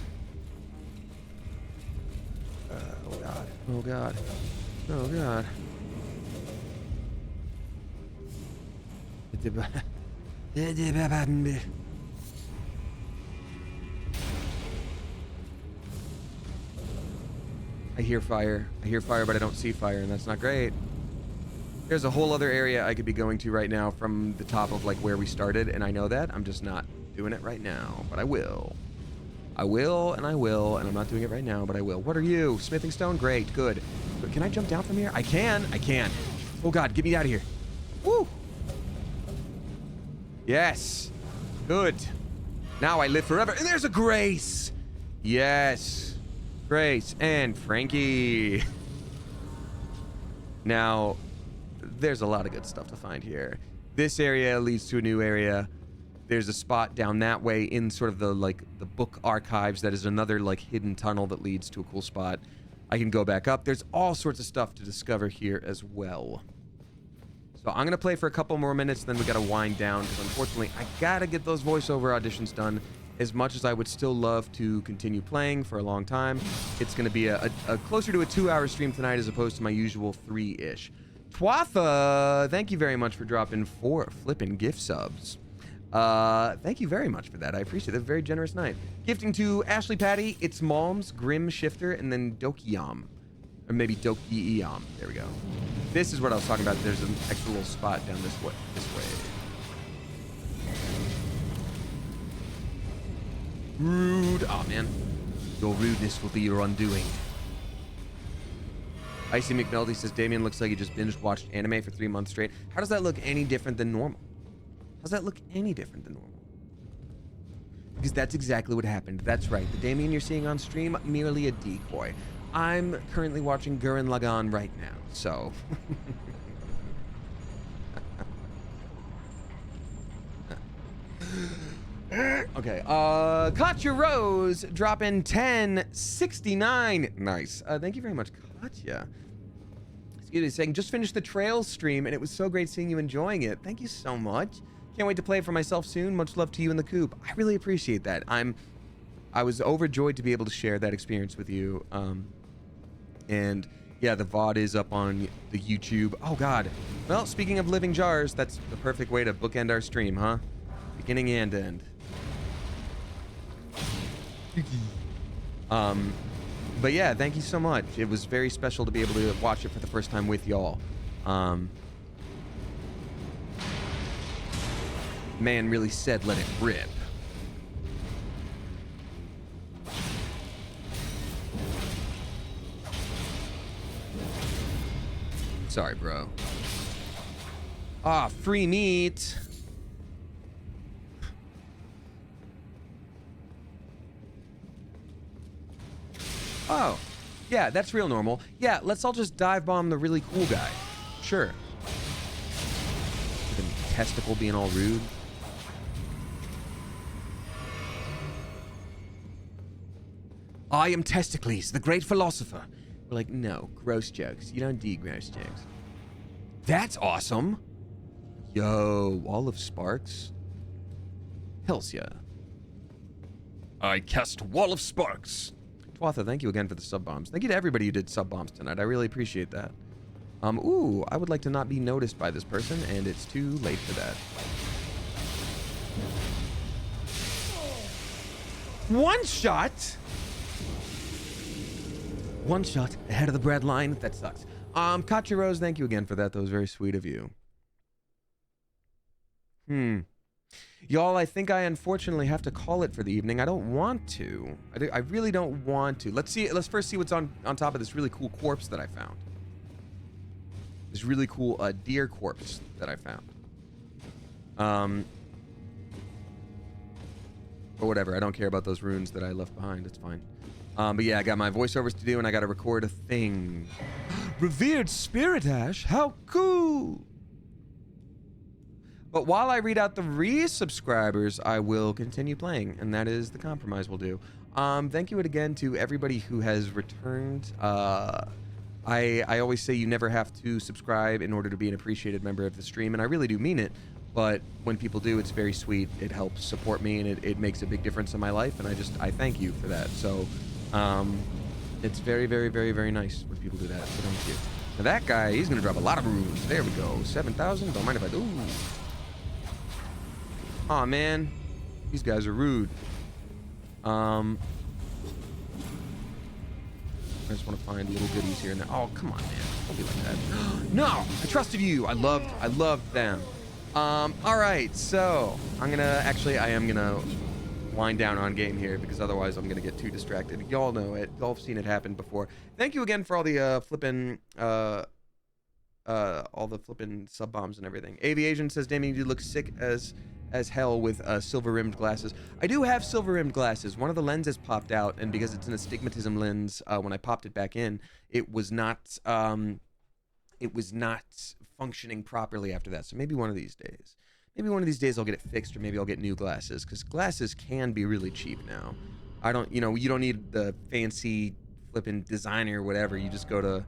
Oh, God. Oh, God. Oh, God. I hear fire. I hear fire, but I don't see fire, and that's not great. There's a whole other area I could be going to right now from the top of, like, where we started, and I know that. I'm just not doing it right now, but I will. I will, and I'm not doing it right now, but I will. What are you? Smithing stone? Great, good. But can I jump down from here? I can. Oh, God, get me out of here. Woo! Yes. Good. Now I live forever. And there's a Grace. Yes. Grace and Frankie. Now, there's a lot of good stuff to find here. This area leads to a new area. There's a spot down that way in sort of the, like, the book archives that is another, like, hidden tunnel that leads to a cool spot. I can go back up. There's all sorts of stuff to discover here as well. So I'm going to play for a couple more minutes, then we got to wind down, because unfortunately, I got to get those voiceover auditions done. As much as I would still love to continue playing for a long time, it's going to be a closer to a 2-hour stream tonight as opposed to my usual 3-ish. Twatha, thank you very much for dropping 4 flipping gift subs. Thank you very much for that. I appreciate it. A very generous night. Gifting to Ashley Patty, It's Malms, Grim Shifter, and then Dokiyam. Or maybe Dokiyam. There we go. This is what I was talking about. There's an extra little spot down this way. Rude. Oh, man. Your rudeness will be your undoing. Icy McNulty says, Damien looks like he just binge-watched anime for 3 months straight. How does that look any different than normal? How's that look any different than normal? Because that's exactly what happened. That's right. The Damien you're seeing on stream, merely a decoy. I'm currently watching Gurren Lagann right now, so... Okay, Katya Rose dropping 1069. Nice. Thank you very much, Katya. Excuse me, saying just finished the Trails stream and it was so great seeing you enjoying it. Thank you so much. Can't wait to play it for myself soon. Much love to you in the coop. I really appreciate that. I was overjoyed to be able to share that experience with you. And yeah, the VOD is up on the YouTube. Oh God. Well, speaking of living jars, that's the perfect way to bookend our stream, huh? beginning and end. But yeah, thank you so much. It was very special to be able to watch it for the first time with y'all. Man really said let it rip. Sorry, bro. Ah, free meat. Oh, yeah, that's real normal. Yeah, let's all just dive bomb the really cool guy. Sure. With a testicle being all rude. I am Testicles, the great philosopher. We're like, no, gross jokes. You don't do gross jokes. That's awesome. Yo, Wall of Sparks. Hells yeah. I cast Wall of Sparks. Twatha, thank you again for the sub bombs. Thank you to everybody who did sub bombs tonight. I really appreciate that. Ooh, I would like to not be noticed by this person, and it's too late for that. One shot. One shot ahead of the bread line. That sucks. Katya Rose, thank you again for that. That was very sweet of you. Y'all, I think I unfortunately have to call it for the evening. I don't want to. I really don't want to. Let's first see what's on top of this really cool corpse that I found. This really cool deer corpse that I found. But whatever, I don't care about those runes that I left behind. It's fine. But yeah, I got my voiceovers to do, and I got to record a thing. Revered Spirit Ash, how cool! But while I read out the resubscribers, I will continue playing, and that is the compromise we'll do. Thank you again to everybody who has returned. I always say you never have to subscribe in order to be an appreciated member of the stream, and I really do mean it. But when people do, it's very sweet. It helps support me, and it makes a big difference in my life, and I thank you for that. So it's very, very, very, very nice when people do that. So thank you. Now that guy, he's gonna drop a lot of runes. There we go. 7,000. Don't mind if I do. Aw, man. These guys are rude. I just want to find little goodies here and there. Oh, come on, man. Don't be like that. No! I trusted you. I loved them. All right. So I am gonna wind down on game here because otherwise I'm gonna get too distracted. Y'all know it. Y'all have seen it happen before. Thank you again for all the flipping sub bombs and everything. Aviation says, Damien, you look sick as hell with silver-rimmed glasses. I do have silver-rimmed glasses. One of the lenses popped out, and because it's an astigmatism lens, when I popped it back in, it was not functioning properly after that. So maybe one of these days. Maybe one of these days I'll get it fixed, or maybe I'll get new glasses, because glasses can be really cheap now. You don't need the fancy flipping designer or whatever. You just go to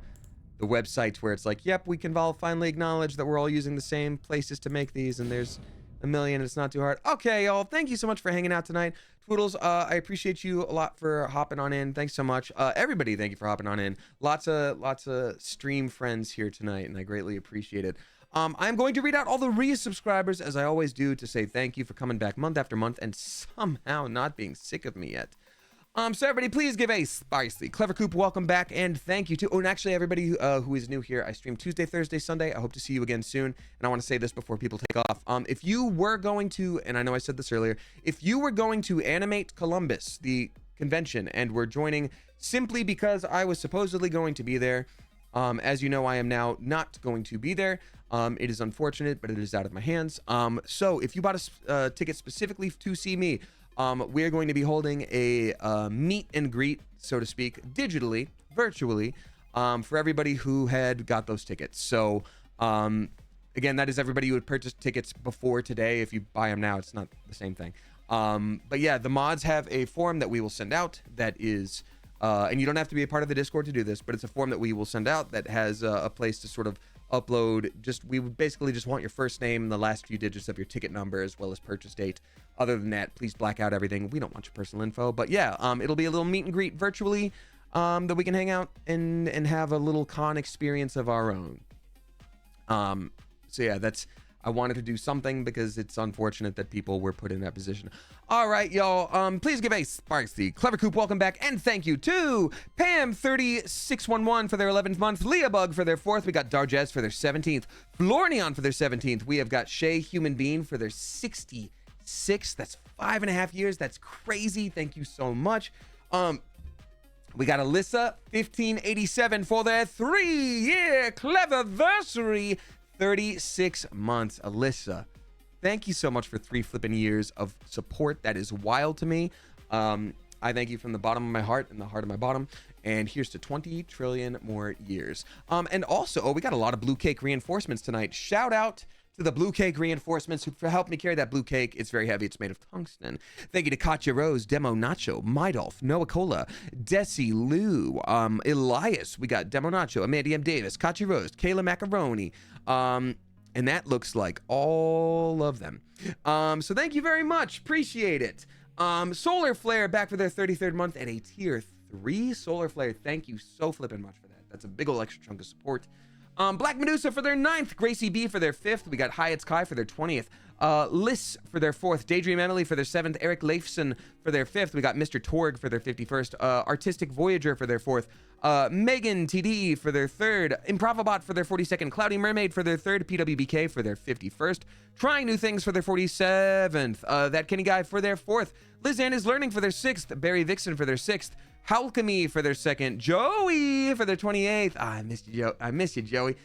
the websites where it's like, yep, we can all finally acknowledge that we're all using the same places to make these, and there's a million. It's not too hard. Okay, y'all. Thank you so much for hanging out tonight. Twoodles, I appreciate you a lot for hopping on in. Thanks so much. Everybody, thank you for hopping on in. Lots of stream friends here tonight, and I greatly appreciate it. I'm going to read out all the resubscribers, as I always do, to say thank you for coming back month after month and somehow not being sick of me yet. So everybody, please give a spicy Clever Coop welcome back, and thank you to, and actually everybody who is new here, I stream Tuesday, Thursday, Sunday. I hope to see you again soon, and I want to say this before people take off. If you were going to, and I know I said this earlier, if you were going to animate Columbus, the convention, and were joining simply because I was supposedly going to be there, as you know, I am now not going to be there. It is unfortunate, but it is out of my hands. So if you bought a ticket specifically to see me, we're going to be holding a meet and greet, so to speak, digitally, virtually, for everybody who had got those tickets. So, again, that is everybody who had purchased tickets before today. If you buy them now, it's not the same thing. But yeah, the mods have a form that we will send out that is, and you don't have to be a part of the Discord to do this, but it's a form that we will send out that has a place to sort of upload. We would basically just want your first name and the last few digits of your ticket number, as well as purchase date. Other than that, please black out everything. We don't want your personal info. But yeah, it'll be a little meet and greet virtually that we can hang out and have a little con experience of our own. So yeah, I wanted to do something because it's unfortunate that people were put in that position. All right, y'all. Please give a spicy Clever Coop welcome back, and thank you to Pam3611 for their 11th month, Leah Bug for their 4th. We got Darjez for their 17th, Florneon for their 17th. We have got Shay Human Being for their 66th. That's 5.5 years. That's crazy. Thank you so much. We got Alyssa 1587 for their 3-year Cleverversary. 36 months. Alyssa, thank you so much for 3 flipping years of support. That is wild to me. I thank you from the bottom of my heart and the heart of my bottom. And here's to 20 trillion more years. And also, we got a lot of blue cake reinforcements tonight. Shout out to the blue cake reinforcements who helped me carry that blue cake. It's very heavy. It's made of tungsten. Thank you to Katya Rose, Demo Nacho, Mydolf, Noah Cola, Desi Lou, Elias. We got Demo Nacho, Amanda M. Davis, Katya Rose, Kayla Macaroni. And that looks like all of them. So thank you very much. Appreciate it. Solar Flare back for their 33rd month at a tier 3. Solar Flare, thank you so flipping much for that. That's a big ol' extra chunk of support. Black Medusa for their 9th, Gracie B for their 5th. We got Hyatt's Kai for their 20th. Liss for their 4th. Daydream Emily for their 7th. Eric Leifson for their 5th. We got Mr. Torg for their 51st. Artistic Voyager for their 4th. Megan TD for their 3rd. Improvabot for their 42nd. Cloudy Mermaid for their 3rd. PWBK for their 51st. Trying New Things for their 47th. That Kenny Guy for their 4th. Liz Ann is Learning for their 6th. Barry Vixen for their 6th. Halchemy for their 2nd. Joey for their 28th. I miss you, Joey.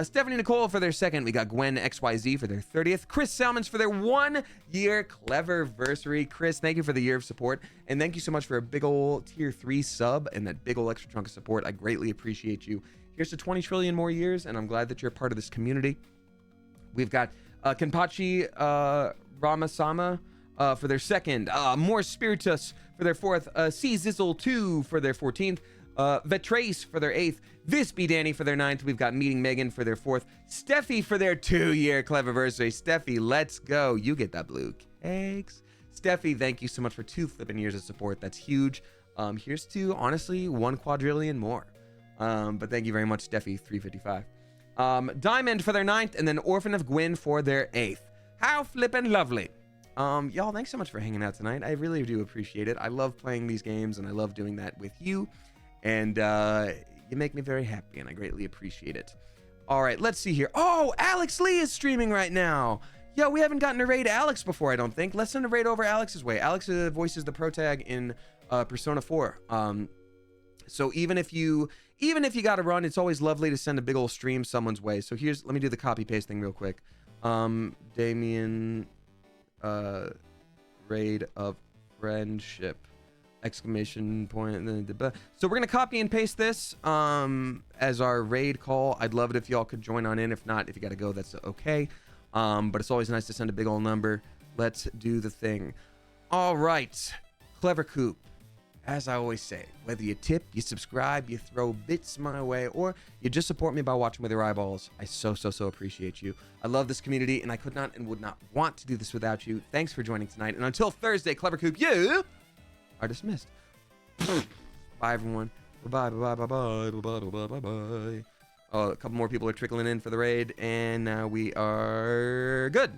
Stephanie Nicole for their 2nd. We got Gwen XYZ for their 30th. Chris Salmons for their 1-year Cleverversary. Chris, thank you for the year of support. And thank you so much for a big ol' tier 3 sub and that big ol' extra chunk of support. I greatly appreciate you. Here's to 20 trillion more years, and I'm glad that you're a part of this community. We've got Kenpachi Ramasama for their 2nd. More Spiritus for their 4th. C Zizzle 2 for their 14th. Vetrace for their 8th. Visby Danny for their 9th. We've got Meeting Megan for their 4th. Steffi for their 2-year Cleverversary. Steffi, let's go. You get that blue cakes. Steffi, thank you so much for 2 flipping years of support. That's huge. Here's to, honestly, 1 quadrillion more. But thank you very much, Steffi, 355. Diamond for their 9th, and then Orphan of Gwyn for their 8th. How flippin' lovely. Y'all, thanks so much for hanging out tonight. I really do appreciate it. I love playing these games, and I love doing that with you. And you make me very happy, and I greatly appreciate it. All right, let's see here. Oh, Alex Lee is streaming right now. Yo, we haven't gotten to raid Alex before, I don't think. Let's send a raid over Alex's way. Alex voices the pro tag in Persona 4. So even if you got to run, it's always lovely to send a big old stream someone's way. So let me do the copy paste thing real quick. Damien, raid of friendship. Exclamation point. So we're gonna copy and paste this as our raid call. I'd love it if y'all could join on in. If not, if you gotta go, that's okay. But it's always nice to send a big old number. Let's do the thing. All right, Clever Coop. As I always say, whether you tip, you subscribe, you throw bits my way, or you just support me by watching with your eyeballs, I so appreciate you. I love this community, and I could not and would not want to do this without you. Thanks for joining tonight, and until Thursday, Clever Coop, you are dismissed. Bye, everyone. Bye. Oh, a couple more people are trickling in for the raid, and now we are good.